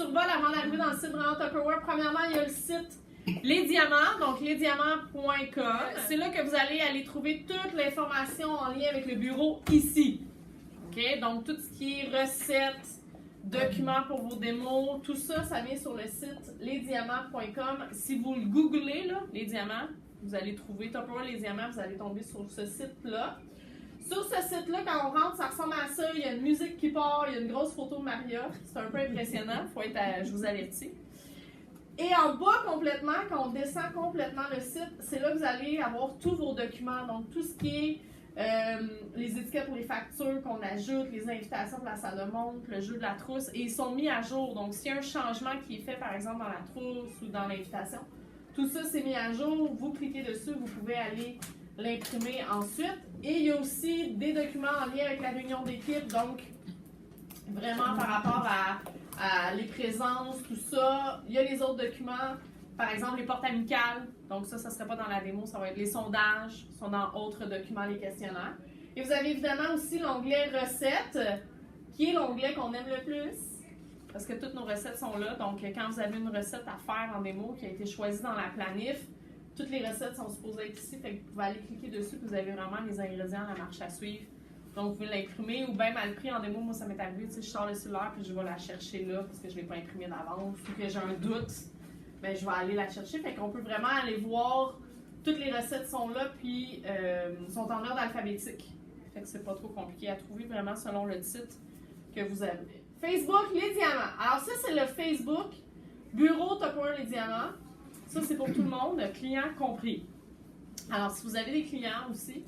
survol avant d'arriver dans le site vraiment Tupperware. Premièrement, il y a le site Les Diamants, donc lesdiamants.com. C'est là que vous allez aller trouver toute l'information en lien avec le bureau ici. OK? Donc, tout ce qui est recettes, documents pour vos démos, tout ça, ça vient sur le site lesdiamants.com. Si vous le googlez, là, Les Diamants, vous allez trouver Tupperware Les Diamants, vous allez tomber sur ce site-là. Sur ce site-là, quand on rentre, ça ressemble à ça. Il y a une musique qui part, il y a une grosse photo de Maria. C'est un peu impressionnant, je vous avertis. Et en bas complètement, quand on descend complètement le site, c'est là que vous allez avoir tous vos documents. Donc tout ce qui est les étiquettes pour les factures qu'on ajoute, les invitations pour la salle de montre, le jeu de la trousse, et ils sont mis à jour. Donc s'il y a un changement qui est fait par exemple dans la trousse ou dans l'invitation, tout ça c'est mis à jour. Vous cliquez dessus, vous pouvez aller l'imprimer ensuite. Et il y a aussi des documents en lien avec la réunion d'équipe, donc vraiment par rapport à les présences, tout ça. Il y a les autres documents, par exemple les portes amicales, donc ça ne serait pas dans la démo, ça va être les sondages, sont dans autres documents, les questionnaires. Et vous avez évidemment aussi l'onglet recettes, qui est l'onglet qu'on aime le plus, parce que toutes nos recettes sont là, donc quand vous avez une recette à faire en démo qui a été choisie dans la planif, toutes les recettes sont supposées être ici, fait que vous pouvez aller cliquer dessus, vous avez vraiment les ingrédients, la marche à suivre. Donc, vous pouvez l'imprimer ou bien mal pris en démo. Moi, ça m'est arrivé, tu sais, je sors le cellulaire puis je vais la chercher là parce que je ne l'ai pas imprimée d'avance ou que j'ai un doute, bien, je vais aller la chercher. Fait qu'on peut vraiment aller voir, toutes les recettes sont là puis sont en ordre alphabétique. Fait que c'est pas trop compliqué à trouver vraiment selon le titre que vous avez. Facebook, Les Diamants. Alors ça, c'est le Facebook Bureau Tupperware Les Diamants. Ça, c'est pour tout le monde, clients compris. Alors, si vous avez des clients aussi,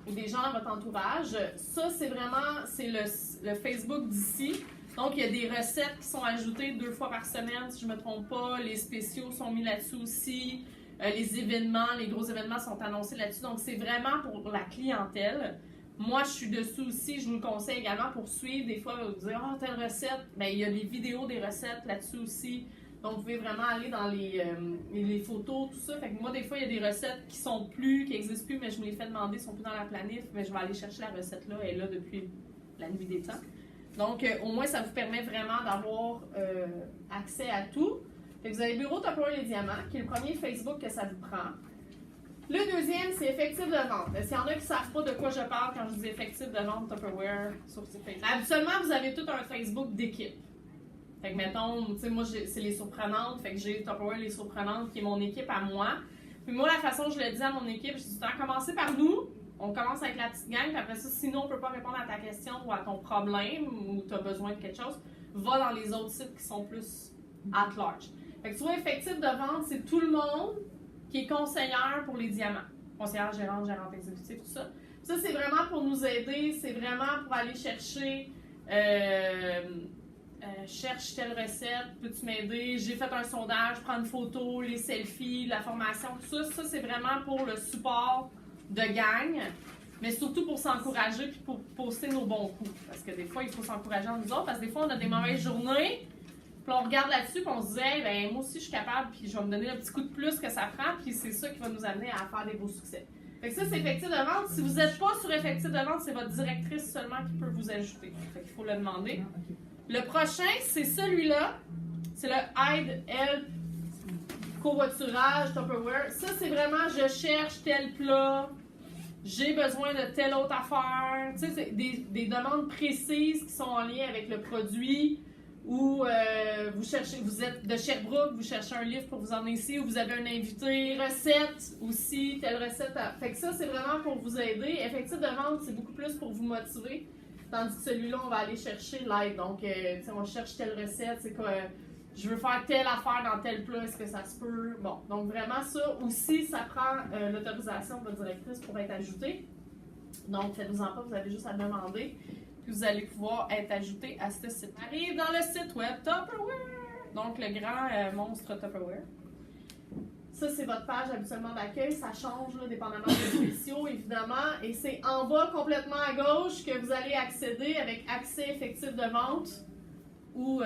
ou des gens dans votre entourage, ça, c'est vraiment, le Facebook d'ici. Donc, il y a des recettes qui sont ajoutées 2 fois par semaine, si je ne me trompe pas. Les spéciaux sont mis là-dessus aussi. Les événements, les gros événements sont annoncés là-dessus. Donc, c'est vraiment pour la clientèle. Moi, je suis dessus aussi. Je vous le conseille également pour suivre. Des fois, vous dire, telle recette. Bien, il y a des vidéos des recettes là-dessus aussi. Donc, vous pouvez vraiment aller dans les photos, tout ça. Fait que moi, des fois, il y a des recettes qui n'existent plus, mais je me les fais demander, ils sont plus dans la planif, mais je vais aller chercher la recette là, elle est là depuis la nuit des temps. Donc, au moins, ça vous permet vraiment d'avoir accès à tout. Fait que vous avez le bureau Tupperware Les Diamants, qui est le premier Facebook que ça vous prend. Le deuxième, c'est effectif de vente. Est-ce qu'il y en a qui ne savent pas de quoi je parle quand je dis effectif de vente Tupperware sur ces Facebook? Habituellement, vous avez tout un Facebook d'équipe. Fait que mettons, tu sais, moi, c'est les surprenantes, fait que j'ai Tupperware Les Surprenantes qui est mon équipe à moi. Puis moi, la façon dont je le dis à mon équipe, je dis, commencer par nous, on commence avec la petite gang, puis après ça, sinon on peut pas répondre à ta question ou à ton problème ou tu as besoin de quelque chose, va dans les autres sites qui sont plus at large. Fait que tu vois, effectif de vente, c'est tout le monde qui est conseillère pour les diamants. Conseillère, gérante exécutive, tout ça. Ça, c'est vraiment pour nous aider, c'est vraiment pour aller chercher... cherche telle recette, peux-tu m'aider? J'ai fait un sondage, prends une photo, les selfies, la formation, tout ça. Ça, c'est vraiment pour le support de gang, mais surtout pour s'encourager puis pour poster nos bons coups. Parce que des fois, il faut s'encourager en nous autres, parce que des fois, on a des mauvaises journées, puis on regarde là-dessus, puis on se dit, hey, ben, moi aussi, je suis capable, puis je vais me donner le petit coup de plus que ça prend, puis c'est ça qui va nous amener à faire des beaux succès. Fait que ça, c'est effectif de vente. Si vous n'êtes pas sur effectif de vente, c'est votre directrice seulement qui peut vous ajouter. Fait qu'il faut le demander. Le prochain, c'est celui-là. C'est le Hide Help Covoiturage Tupperware. Ça, c'est vraiment je cherche tel plat, j'ai besoin de telle autre affaire. Tu sais, c'est des demandes précises qui sont en lien avec le produit. Ou vous êtes de Sherbrooke, vous cherchez un livre pour vous emmener ici, ou vous avez un invité, recette aussi, telle recette. Fait que ça, c'est vraiment pour vous aider. Effectif de vente, c'est beaucoup plus pour vous motiver. Tandis que celui-là, on va aller chercher l'aide. Donc, on cherche telle recette, c'est quoi, je veux faire telle affaire dans tel plat, est-ce que ça se peut? Bon, donc vraiment ça aussi, ça prend l'autorisation de votre directrice pour être ajouté. Donc, faites-vous-en pas, vous avez juste à demander. Puis vous allez pouvoir être ajouté à ce site. Arrive dans le site web Tupperware. Donc, le grand monstre Tupperware. Ça, c'est votre page habituellement d'accueil. Ça change là, dépendamment des spéciaux, évidemment. Et c'est en bas, complètement à gauche, que vous allez accéder avec accès effectif de vente ou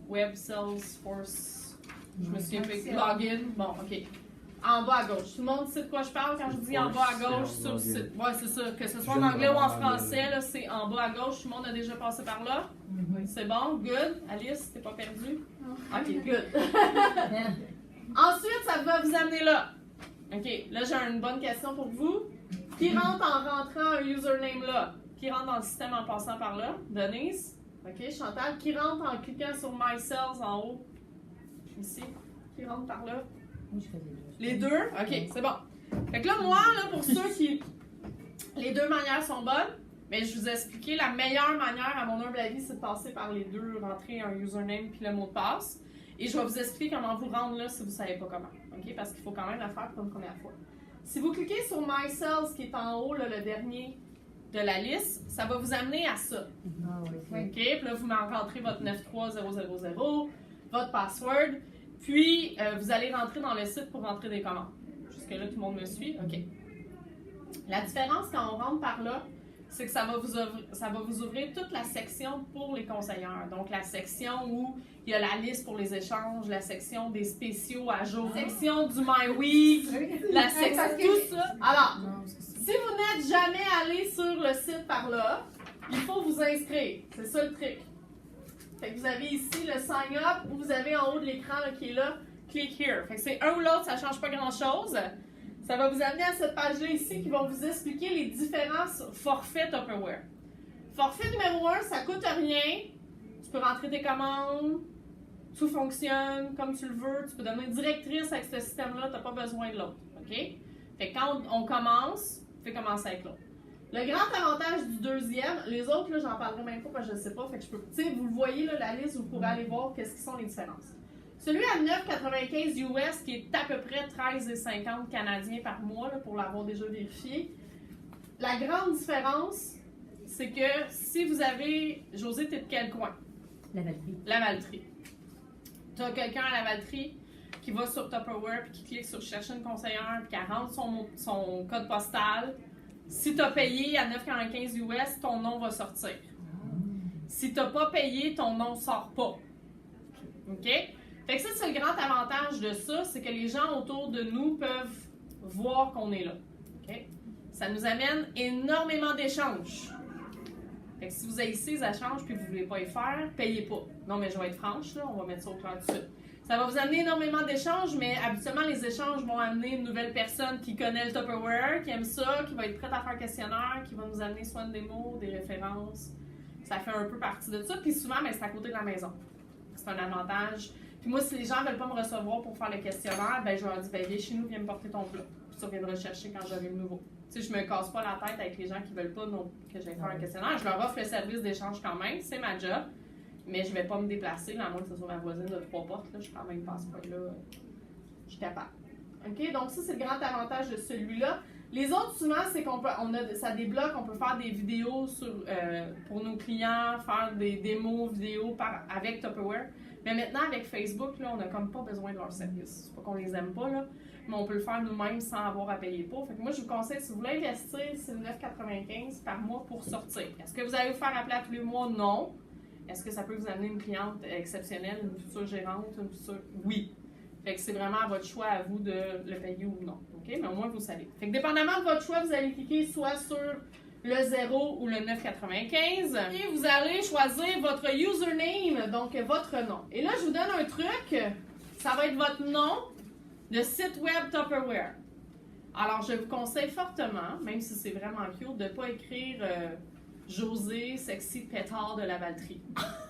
Web Salesforce. Je me souviens pas. Login. Bon, OK. En bas à gauche. Tout le monde sait de quoi je parle quand je dis en bas à gauche sur le site. Ouais, c'est ça. Que ce soit en anglais ou en français, là, c'est en bas à gauche. Tout le monde a déjà passé par là. C'est bon? Good. Alice, t'es pas perdue? OK, good. Ensuite, ça va vous amener là. OK, là, j'ai une bonne question pour vous. Qui rentre en rentrant un username là? Qui rentre dans le système en passant par là? Denise? OK, Chantal. Qui rentre en cliquant sur My Cells en haut? Ici. Qui rentre par là? Les deux? OK, c'est bon. Fait que là, moi, là, pour ceux qui... Les deux manières sont bonnes, mais je vous ai expliqué la meilleure manière, à mon humble avis, c'est de passer par les deux, rentrer un username puis le mot de passe. Et je vais vous expliquer comment vous rendre là si vous ne savez pas comment. OK? Parce qu'il faut quand même le faire pour une première fois. Si vous cliquez sur My Cells, qui est en haut, là, le dernier de la liste, ça va vous amener à ça. OK? Puis là, vous rentrez votre 93000, votre password. Puis, vous allez rentrer dans le site pour rentrer des commandes. Jusque-là, tout le monde me suit? OK. La différence quand on rentre par là, c'est que ça va vous ouvrir toute la section pour les conseillères. Donc, la section où il y a la liste pour les échanges, la section des spéciaux à jour, la section du My Week, la section, tout ça. Alors, si vous n'êtes jamais allé sur le site par là, il faut vous inscrire. C'est ça le truc. Fait que vous avez ici le sign up ou vous avez en haut de l'écran qui est là, click here. Fait que c'est un ou l'autre, ça ne change pas grand chose. Ça va vous amener à cette page-là ici qui va vous expliquer les différents forfaits Tupperware. Forfait numéro 1, ça ne coûte rien. Tu peux rentrer tes commandes, tout fonctionne comme tu le veux. Tu peux devenir directrice avec ce système-là, tu n'as pas besoin de l'autre. OK? Fait que quand on commence, tu fais commencer avec l'autre. Le grand avantage du deuxième, les autres, là, j'en parlerai même pas parce que je ne sais pas. Fait que je peux, tu sais, vous le voyez, là, la liste, vous pourrez aller voir qu'est-ce qui sont les différences. Celui à 9,95 US, qui est à peu près 13,50 canadiens par mois, là, pour l'avoir déjà vérifié. La grande différence, c'est que si vous avez... José, t'es de quel coin? Lavaltrie. Lavaltrie. Tu as quelqu'un à Lavaltrie qui va sur Tupperware puis qui clique sur chercher une conseillère puis qui rentre son code postal. Si tu as payé à 9,95 US, ton nom va sortir. Si tu n'as pas payé, ton nom ne sort pas. OK? Fait que ça, c'est le grand avantage de ça, c'est que les gens autour de nous peuvent voir qu'on est là. Okay? Ça nous amène énormément d'échanges. Fait que si vous avez ici les échanges et que vous ne voulez pas les faire, payez pas. Non, mais je vais être franche, là, on va mettre ça au clair tout de suite. Ça va vous amener énormément d'échanges, mais habituellement, les échanges vont amener une nouvelle personne qui connaît le Tupperware, qui aime ça, qui va être prête à faire un questionnaire, qui va nous amener soit une démo, des références. Ça fait un peu partie de ça. Puis souvent, ben, c'est à côté de la maison. C'est un avantage. Puis moi, si les gens ne veulent pas me recevoir pour faire le questionnaire, ben, je leur dis, ben, viens chez nous, viens me porter ton plat. Puis tu reviendras le chercher quand j'aurai le nouveau. Tu sais, je me casse pas la tête avec les gens qui ne veulent pas que j'aille faire un questionnaire. Je leur offre le service d'échange quand même, c'est ma job. Mais je ne vais pas me déplacer, à moins que ce soit ma voisine de 3 portes. Là, je prends même pas ce point-là. Je suis capable. OK? Donc, ça, c'est le grand avantage de celui-là. Les autres, souvent, c'est ça débloque, on peut faire des vidéos pour nos clients, faire des démos vidéo avec Tupperware. Mais maintenant, avec Facebook, là, on n'a comme pas besoin de leur service. C'est pas qu'on les aime pas, là, mais on peut le faire nous-mêmes sans avoir à payer pour. Fait que moi, je vous conseille, si vous voulez investir, c'est 9,95 par mois pour sortir. Est-ce que vous allez vous faire appeler à tous les mois? Non. Est-ce que ça peut vous amener une cliente exceptionnelle, une future gérante, une future... Oui. Fait que c'est vraiment à votre choix, à vous de le payer ou non. OK? Mais au moins, vous savez. Fait que dépendamment de votre choix, vous allez cliquer soit sur le 0 ou le 9,95. Et vous allez choisir votre username, donc votre nom. Et là, je vous donne un truc. Ça va être votre nom de site web Tupperware. Alors, je vous conseille fortement, même si c'est vraiment cute, de ne pas écrire José, sexy pétard de Lavaltrie.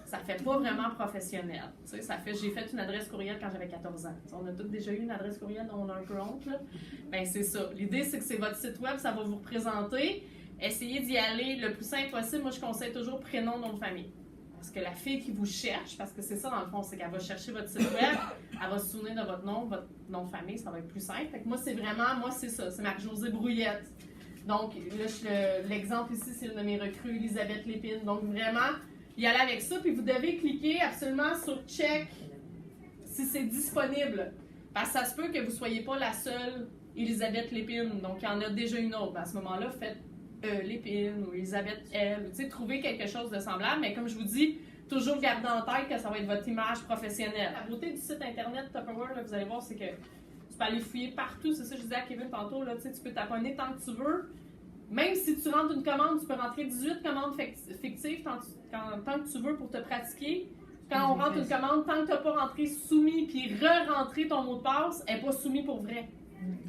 Ça fait pas vraiment professionnel. Tu sais, j'ai fait une adresse courriel quand j'avais 14 ans. On a tous déjà eu une adresse courriel dont on a un peu honte, là. Ben, c'est ça. L'idée, c'est que c'est votre site web, ça va vous représenter. Essayez d'y aller le plus simple possible. Moi, je conseille toujours prénom, nom de famille. Parce que la fille qui vous cherche, parce que c'est ça dans le fond, c'est qu'elle va chercher votre site web, elle va se souvenir de votre nom de famille, ça va être plus simple. Fait que moi, c'est ça, c'est Marc-Josée Brouillette. Donc, là, l'exemple ici, c'est une de mes recrues, Elisabeth Lépine. Donc, vraiment, y aller avec ça, puis vous devez cliquer absolument sur « Check » si c'est disponible. Parce que ça se peut que vous ne soyez pas la seule Elisabeth Lépine. Donc, il y en a déjà une autre. À ce moment-là, faites Lépine ou Elisabeth L. Tu sais, trouvez quelque chose de semblable. Mais comme je vous dis, toujours gardez en tête que ça va être votre image professionnelle. La beauté du site Internet Tupperware, là, vous allez voir, c'est que Tu peux aller fouiller partout, c'est ça que je disais à Kevin tantôt, là, tu peux t'abonner tant que tu veux. Même si tu rentres une commande, tu peux rentrer 18 commandes fictives tant que tu veux pour te pratiquer. Quand on rentre une commande, tant que tu n'as pas rentré soumis puis re-rentrer ton mot de passe, elle n'est pas soumis pour vrai.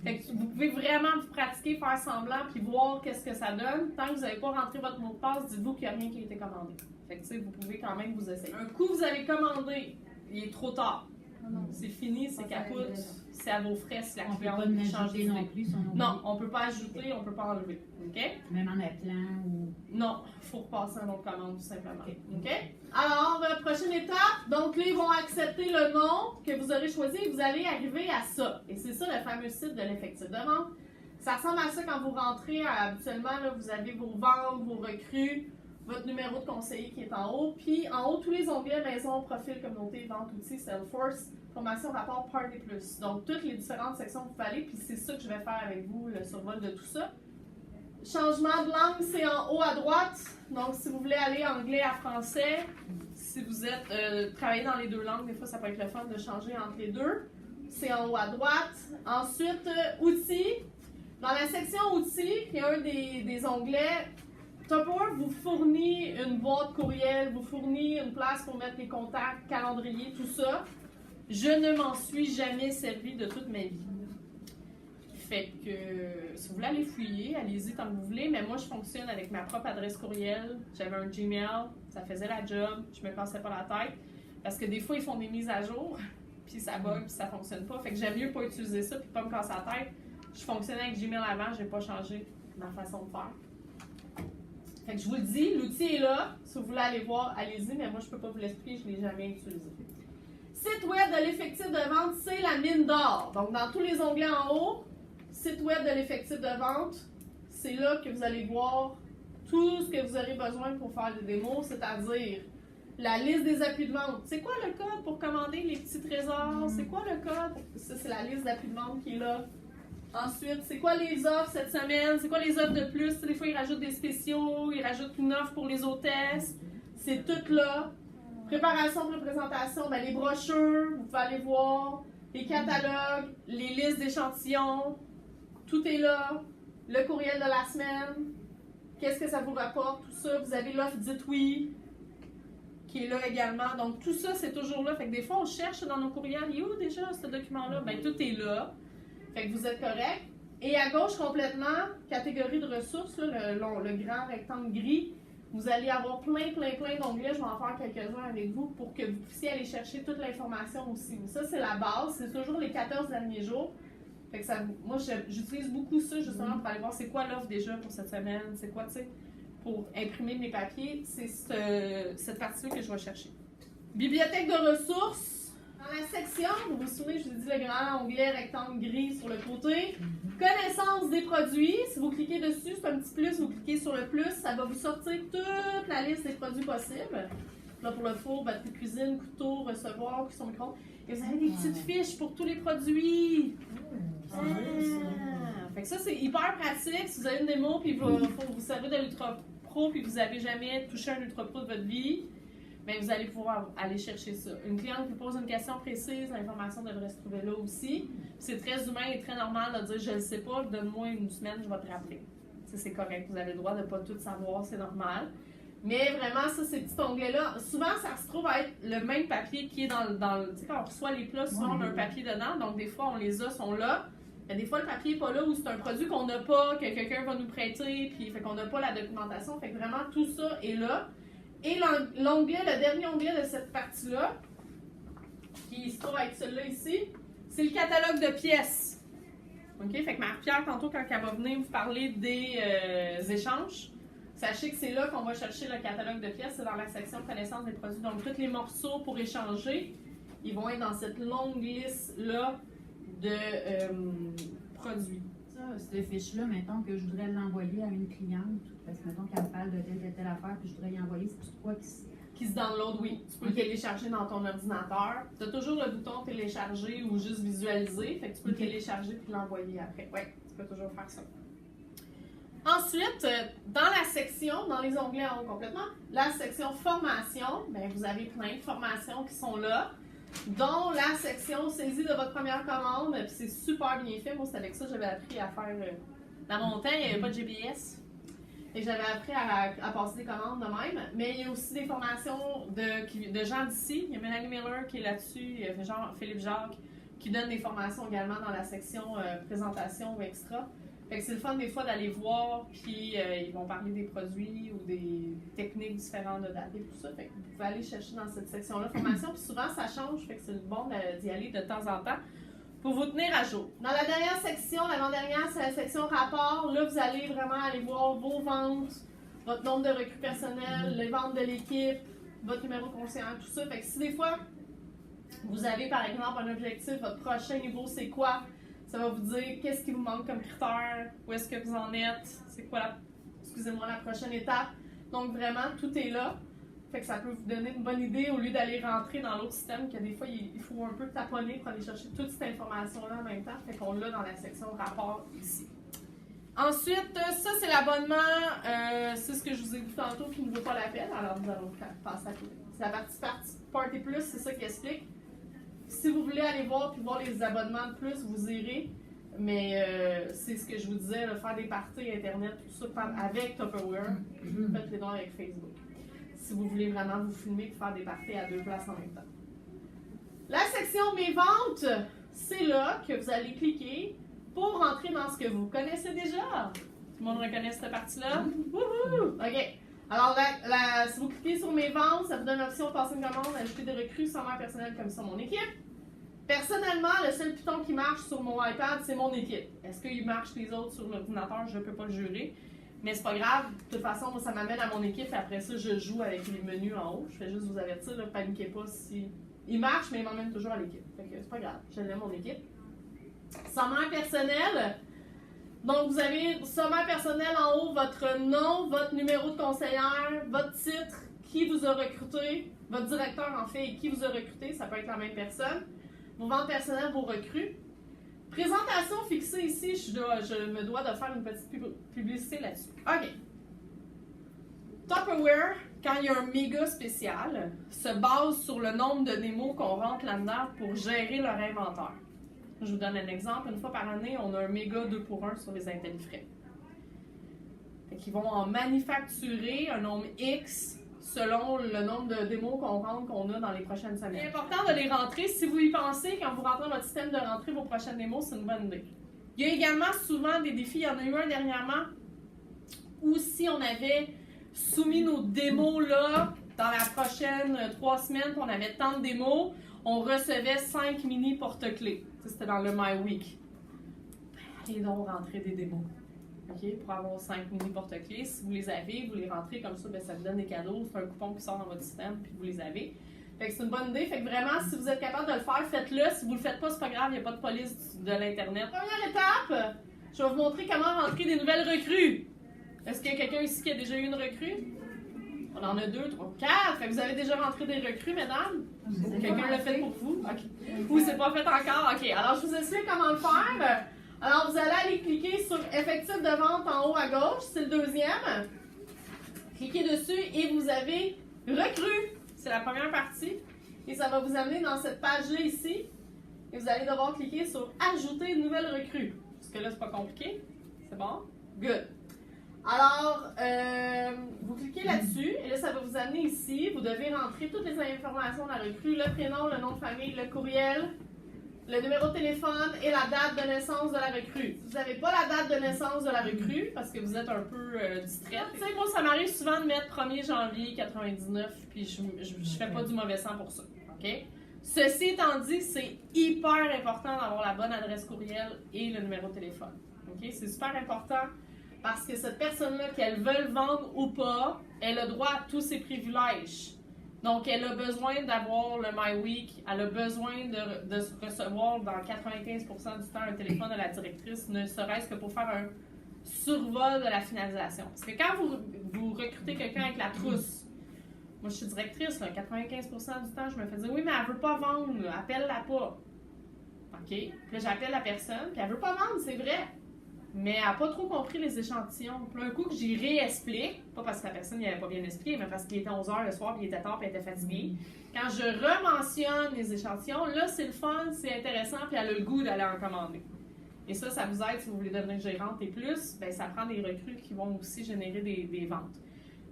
Fait que vous pouvez vraiment vous pratiquer, faire semblant puis voir qu'est-ce que ça donne. Tant que vous n'avez pas rentré votre mot de passe, dites-vous qu'il n'y a rien qui a été commandé. Fait que vous pouvez quand même vous essayer. Un coup, vous avez commandé, il est trop tard. C'est fini, c'est capote, c'est à vos frais si la cliente change d'idée. Non, on ne peut pas ajouter, on ne peut pas enlever. Okay? Même en appelant ou... Non, il faut repasser un autre commande tout simplement. Okay? Alors, prochaine étape, donc là, ils vont accepter le nom que vous aurez choisi et vous allez arriver à ça. Et c'est ça le fameux site de l'effectif de vente. Ça ressemble à ça quand vous rentrez, habituellement, là, vous avez vos ventes, vos recrues, votre numéro de conseiller qui est en haut. Puis en haut, tous les onglets maison, profil, communauté, vente, outils, Salesforce, formation, rapport, Party Plus. Donc toutes les différentes sections que vous pouvez aller, puis c'est ça que je vais faire avec vous, le survol de tout ça. Changement de langue, c'est en haut à droite. Donc si vous voulez aller anglais à français, si vous êtes travaillez dans les deux langues, des fois ça peut être le fun de changer entre les deux. C'est en haut à droite. Ensuite, outils. Dans la section outils, qui est un des onglets, Tupperware vous fournit une boîte courriel, vous fournit une place pour mettre les contacts, calendrier, tout ça. Je ne m'en suis jamais servi de toute ma vie. Fait que si vous voulez aller fouiller, allez-y tant que vous voulez, mais moi je fonctionne avec ma propre adresse courriel. J'avais un Gmail, ça faisait la job, je me cassais pas la tête. Parce que des fois ils font des mises à jour, puis ça bug, puis ça fonctionne pas. Fait que j'aime mieux pas utiliser ça, puis pas me casser la tête. Je fonctionnais avec Gmail avant, j'ai pas changé ma façon de faire. Fait que je vous le dis, l'outil est là. Si vous voulez aller voir, allez-y, mais moi, je ne peux pas vous l'expliquer, je ne l'ai jamais utilisé. Site web de l'effectif de vente, c'est la mine d'or. Donc, dans tous les onglets en haut, site web de l'effectif de vente, c'est là que vous allez voir tout ce que vous aurez besoin pour faire des démos, c'est-à-dire la liste des appuis de vente. C'est quoi le code pour commander les petits trésors? C'est quoi le code? Ça, c'est la liste d'appuis de vente qui est là. Ensuite, c'est quoi les offres cette semaine? C'est quoi les offres de plus? Des fois, ils rajoutent des spéciaux, ils rajoutent une offre pour les hôtesses. C'est tout là. Préparation de représentation, les brochures, vous pouvez aller voir. Les catalogues, les listes d'échantillons, tout est là. Le courriel de la semaine, qu'est-ce que ça vous rapporte, tout ça. Vous avez l'offre Dites oui, qui est là également. Donc, tout ça, c'est toujours là. Fait que des fois, on cherche dans nos courriels, il est où déjà ce document-là? Tout est là. Fait que vous êtes correct. Et à gauche, complètement, catégorie de ressources, là, le grand rectangle gris, vous allez avoir plein d'onglets. Je vais en faire quelques-uns avec vous pour que vous puissiez aller chercher toute l'information aussi. Ça, c'est la base. C'est toujours les 14 derniers jours. Fait que ça, moi, j'utilise beaucoup ça justement pour aller voir c'est quoi l'offre déjà pour cette semaine. C'est quoi, tu sais, pour imprimer mes papiers. C'est cette partie-là que je vais chercher. Bibliothèque de ressources. Dans la section, vous vous souvenez, je vous ai dit le grand onglet rectangle gris sur le côté. Connaissance des produits. Si vous cliquez dessus, c'est un petit plus. Vous cliquez sur le plus, ça va vous sortir toute la liste des produits possibles. Là, pour le four, batterie de cuisine, couteau, recevoir, cuisson micro. Et vous avez des petites fiches pour tous les produits. Fait que ça, c'est hyper pratique. Si vous avez une démo, puis il faut vous servir de l'Ultra Pro, puis vous n'avez jamais touché un Ultra Pro de votre vie, bien, vous allez pouvoir aller chercher ça. Une cliente qui pose une question précise, l'information devrait se trouver là aussi. C'est très humain et très normal de dire « je ne le sais pas, donne-moi une semaine, je vais te rappeler ». Ça, c'est correct, vous avez le droit de ne pas tout savoir, c'est normal. Mais vraiment, ça, ces petits onglets-là, souvent, ça se trouve à être le même papier qui est dans le... Tu sais, quand on reçoit les plats, souvent, on a un papier dedans, donc des fois, on les a, sont là. Mais des fois, le papier n'est pas là ou c'est un produit qu'on n'a pas, que quelqu'un va nous prêter, puis fait qu'on n'a pas la documentation. Fait que vraiment, tout ça est là. Et l'onglet, le dernier onglet de cette partie-là, qui se trouve avec celui-là ici, c'est le catalogue de pièces. OK? Fait que Marie-Pierre, tantôt, quand elle va venir vous parler des échanges, sachez que c'est là qu'on va chercher le catalogue de pièces. C'est dans la section connaissance des produits. Donc, tous les morceaux pour échanger, ils vont être dans cette longue liste-là de produits. Ça, cette fiche-là, mettons que je voudrais l'envoyer à une cliente, parce que mettons qu'elle me parle de telle affaire, puis je voudrais y envoyer, c'est quoi qui se download, oui. Tu peux le télécharger dans ton ordinateur. Tu as toujours le bouton télécharger ou juste visualiser, fait que tu peux le télécharger puis l'envoyer après. Oui, tu peux toujours faire ça. Ensuite, dans la section, dans les onglets en haut complètement, la section formation, bien, vous avez plein de formations qui sont là. dont la section saisie de votre première commande. Puis c'est super bien fait. Moi, c'est avec ça que j'avais appris à faire la montagne. Il n'y avait pas de GPS. Et j'avais appris à passer des commandes de même. Mais il y a aussi des formations de gens d'ici. Il y a Mélanie Miller qui est là-dessus. Il y a Philippe Jacques qui donne des formations également dans la section présentation ou extra. Fait que c'est le fun des fois d'aller voir, puis ils vont parler des produits ou des techniques différentes de dater, tout ça. Fait que vous pouvez aller chercher dans cette section-là formation, puis souvent ça change, fait que c'est bon d'y aller de temps en temps pour vous tenir à jour. Dans la dernière section, l'avant-dernière, c'est la section rapport. Là, vous allez vraiment aller voir vos ventes, votre nombre de recrues personnelles, les ventes de l'équipe, votre numéro conseillère, tout ça. Fait que si des fois, vous avez par exemple un objectif, votre prochain niveau c'est quoi? Ça va vous dire qu'est-ce qui vous manque comme critère, où est-ce que vous en êtes, c'est quoi la prochaine étape. Donc vraiment, tout est là. Fait que ça peut vous donner une bonne idée au lieu d'aller rentrer dans l'autre système que des fois il faut un peu taponner pour aller chercher toute cette information-là en même temps. Fait qu'on l'a dans la section rapport ici. Ensuite, ça c'est l'abonnement, c'est ce que je vous ai dit tantôt qui ne vaut pas la peine, alors nous allons passer à côté. C'est la partie Party Plus, c'est ça qui explique. Si vous voulez aller voir puis voir les abonnements de plus, vous irez. Mais c'est ce que je vous disais, là, faire des parties Internet, tout ça avec Tupperware. Faites-les donc avec Facebook. Si vous voulez vraiment vous filmer et faire des parties à deux places en même temps. La section Mes ventes, c'est là que vous allez cliquer pour rentrer dans ce que vous connaissez déjà. Tout le monde reconnaît cette partie-là? Wouhou! OK. Alors, si vous cliquez sur Mes ventes, ça vous donne l'option de passer une commande, ajouter des recrues sans mère personnelle comme sur mon équipe. Personnellement, le seul piton qui marche sur mon iPad, c'est mon équipe. Est-ce qu'il marche les autres sur l'ordinateur? Je ne peux pas le jurer. Mais c'est pas grave. De toute façon, moi, ça m'amène à mon équipe. Et après ça, je joue avec les menus en haut. Je fais juste vous avertir, ne paniquez pas si... Il marche, mais il m'emmène toujours à l'équipe. Fait que c'est pas grave. Je l'aime, mon équipe. Sommaire personnel. Donc, vous avez sommaire personnel en haut, votre nom, votre numéro de conseillère, votre titre, qui vous a recruté, votre directeur en fait, et qui vous a recruté, ça peut être la même personne. Vos ventes personnelles, vos recrues. Présentation fixée ici, je me dois de faire une petite publicité là-dessus. OK. Tupperware, quand il y a un méga spécial, se base sur le nombre de démos qu'on rentre là-dedans pour gérer leur inventaire. Je vous donne un exemple. Une fois par année, on a un méga 2 pour 1 sur les intellifrais. Fait qu'ils vont en manufacturer un nombre X selon le nombre de démos qu'on rentre, qu'on a dans les prochaines semaines. C'est important de les rentrer. Si vous y pensez, quand vous rentrez dans votre système de rentrer vos prochaines démos, c'est une bonne idée. Il y a également souvent des défis. Il y en a eu un dernièrement où si on avait soumis nos démos là, dans la prochaine 3 semaines, qu'on avait tant de démos, on recevait 5 mini porte-clés. C'était dans le My Week. Allez donc rentrer des démos. OK? Pour avoir 5 mini porte-clés. Si vous les avez, vous les rentrez comme ça, bien, ça vous donne des cadeaux. C'est un coupon qui sort dans votre système, puis vous les avez. Fait que c'est une bonne idée. Fait que vraiment, si vous êtes capable de le faire, faites-le. Si vous le faites pas, c'est pas grave, il n'y a pas de police de l'Internet. Première étape, je vais vous montrer comment rentrer des nouvelles recrues. Est-ce qu'il y a quelqu'un ici qui a déjà eu une recrue? On en a 2, 3, 4. Fait que vous avez déjà rentré des recrues, mesdames? Quelqu'un l'a fait pour vous? OK. Ou c'est pas fait encore? OK. Alors, je vous explique comment le faire. Alors, vous allez aller cliquer sur Effectif de vente en haut à gauche. C'est le deuxième. Cliquez dessus et vous avez Recrues. C'est la première partie. Et ça va vous amener dans cette page-là ici. Et vous allez devoir cliquer sur Ajouter une nouvelle recrue. Parce que là, c'est pas compliqué. C'est bon? Good. Alors, vous cliquez là-dessus et là, ça va vous amener ici. Vous devez rentrer toutes les informations de la recrue, le prénom, le nom de famille, le courriel, le numéro de téléphone et la date de naissance de la recrue. Si vous n'avez pas la date de naissance de la recrue, parce que vous êtes un peu distraite, tu sais, moi, ça m'arrive souvent de mettre 1er janvier 99, puis je fais pas du mauvais sang pour ça. OK? Ceci étant dit, c'est hyper important d'avoir la bonne adresse courriel et le numéro de téléphone. OK? C'est super important. Parce que cette personne-là, qu'elle veuille vendre ou pas, elle a droit à tous ses privilèges. Donc, elle a besoin d'avoir le My Week, elle a besoin de recevoir dans 95% du temps un téléphone de la directrice, ne serait-ce que pour faire un survol de la finalisation. Parce que quand vous recrutez quelqu'un avec la trousse, moi je suis directrice, là, 95% du temps, je me fais dire « Oui, mais elle veut pas vendre, appelle-la pas. » OK? Puis là, j'appelle la personne, puis elle veut pas vendre, c'est vrai. mais elle n'a pas trop compris les échantillons. Puis un coup que j'y réexplique, pas parce que la personne n'y avait pas bien expliqué, mais parce qu'il était 11h le soir, puis il était tard, puis elle était fatiguée. Quand je rementionne les échantillons, là, c'est le fun, c'est intéressant, puis elle a le goût d'aller en commander. Et ça vous aide si vous voulez devenir gérante et plus, ben ça prend des recrues qui vont aussi générer des ventes.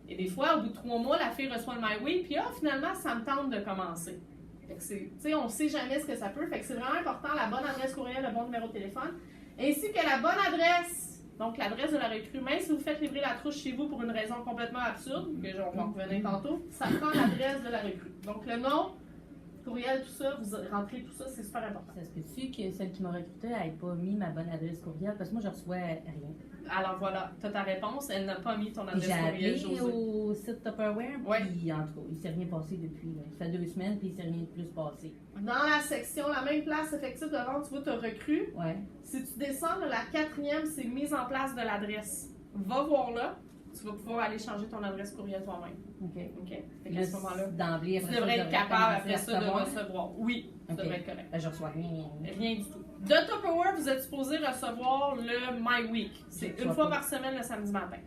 Et des fois, au bout de 3 mois, la fille reçoit le MyWay, puis finalement, ça me tente de commencer. Fait que on ne sait jamais ce que ça peut, fait que c'est vraiment important, la bonne adresse courriel, le bon numéro de téléphone, ainsi que la bonne adresse, donc l'adresse de la recrue. Même si vous faites livrer la trousse chez vous pour une raison complètement absurde, que on va en revenir tantôt, ça prend l'adresse de la recrue. Donc le nom, courriel, tout ça, vous rentrez tout ça, c'est super important. Ça se peut-tu que celle qui m'a recrutée n'ait pas mis ma bonne adresse courriel? Parce que moi, je reçois rien. Alors voilà, tu as ta réponse, elle n'a pas mis ton adresse J'ai courriel, appelé Josée. au site Tupperware, puis en tout cas, il ne s'est rien passé depuis. Là. Ça fait 2 semaines, puis il ne s'est rien de plus passé. Dans la section, la même place effective de vente, tu vois, tu as recrue. Ouais. Si tu descends, là, la 4e, c'est mise en place de l'adresse. Va voir là, tu vas pouvoir aller changer ton adresse courriel toi-même. OK. OK? Fait Là, qu'à ce moment-là, d'emblée, tu après devrais ça, être capable après commencer ça à de recevoir. recevoir. Oui, ça OK. devrait être correct. Ben, je reçois rien. Rien du tout. De Tupperware, vous êtes supposé recevoir le My Week. C'est une fois par semaine le samedi matin.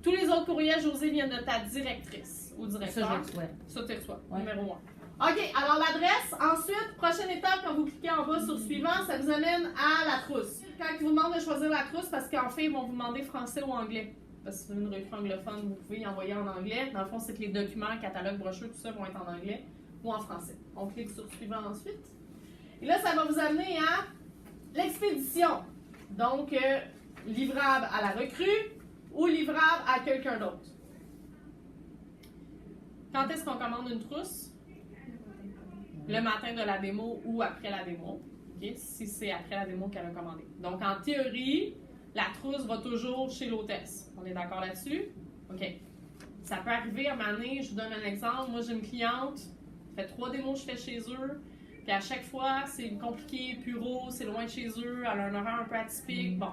Tous les autres courriels, Josée, viennent de ta directrice ou Ça, directeur. je le reçois. Ça, tu reçois. Ouais. Numéro 1. OK, alors l'adresse. Ensuite, prochaine étape, quand vous cliquez en bas sur suivant, ça vous amène à la trousse. Quand ils vous demandent de choisir la trousse, parce qu'en fait, ils vont vous demander français ou anglais. Parce que c'est une recrue anglophone, vous pouvez y envoyer en anglais. Dans le fond, c'est que les documents, catalogues, brochures, tout ça vont être en anglais ou en français. On clique sur suivant ensuite. Et là, ça va vous amener à l'expédition. Donc, livrable à la recrue ou livrable à quelqu'un d'autre. Quand est-ce qu'on commande une trousse? Le matin de la démo ou après la démo. Okay? Si c'est après la démo qu'elle a commandé. Donc, en théorie, la trousse va toujours chez l'hôtesse. On est d'accord là-dessus? OK. Ça peut arriver à un moment donné, je vous donne un exemple. Moi, j'ai une cliente, ça fait 3 démos que je fais chez eux. Puis à chaque fois, c'est compliqué, Puro, c'est loin de chez eux, elle a un horaire un peu atypique. Bon,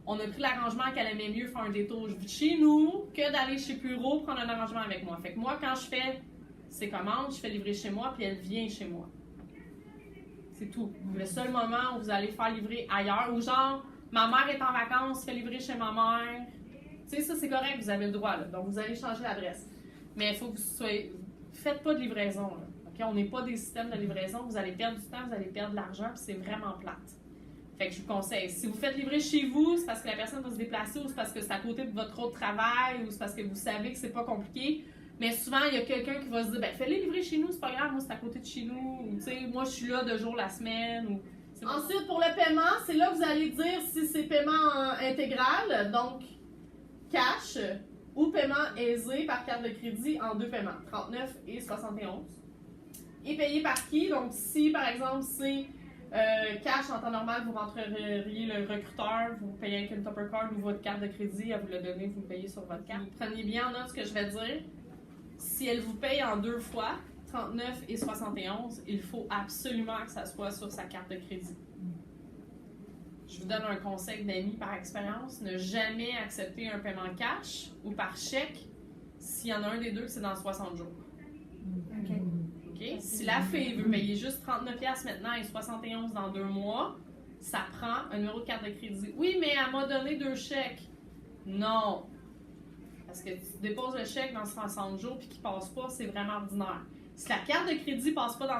on a pris l'arrangement qu'elle aimait mieux faire un détour chez nous que d'aller chez Puro prendre un arrangement avec moi. Fait que moi, quand je fais ses commandes, je fais livrer chez moi, puis elle vient chez moi. C'est tout. Le seul moment où vous allez faire livrer ailleurs, ou genre, ma mère est en vacances, fait livrer chez ma mère. Tu sais, ça c'est correct, vous avez le droit, là. Donc vous allez changer l'adresse. Mais il faut que vous soyez. Faites pas de livraison, là. Okay? On n'est pas des systèmes de livraison, vous allez perdre du temps, vous allez perdre de l'argent, puis c'est vraiment plate. Fait que je vous conseille, si vous faites livrer chez vous, c'est parce que la personne va se déplacer, ou c'est parce que c'est à côté de votre autre travail, ou c'est parce que vous savez que c'est pas compliqué. Mais souvent, il y a quelqu'un qui va se dire, ben fais-les livrer chez nous, c'est pas grave, moi c'est à côté de chez nous, ou tu sais, moi je suis là 2 jours la semaine, ou... Ensuite, pour le paiement, c'est là que vous allez dire si c'est paiement intégral, donc cash, ou paiement aisé par carte de crédit en 2 paiements, 39 et 71. Et payé par qui? Donc si, par exemple, c'est cash en temps normal, vous rentreriez le recruteur, vous payez avec une Tupper Card ou votre carte de crédit, elle vous le donner, vous le payez sur votre carte. Vous prenez bien en note ce que je vais dire. Si elle vous paye en 2 fois, 39 et 71, il faut absolument que ça soit sur sa carte de crédit. Je vous donne un conseil d'ami par expérience, ne jamais accepter un paiement cash ou par chèque s'il y en a un des deux, c'est dans 60 jours. Okay? Si la fille veut payer juste 39$ maintenant et 71$ dans 2 mois, ça prend un numéro de carte de crédit. Oui, mais elle m'a donné 2 chèques. Non. Parce que tu déposes le chèque dans 60 jours puis qu'il ne passe pas, c'est vraiment ordinaire. Si la carte de crédit ne passe pas dans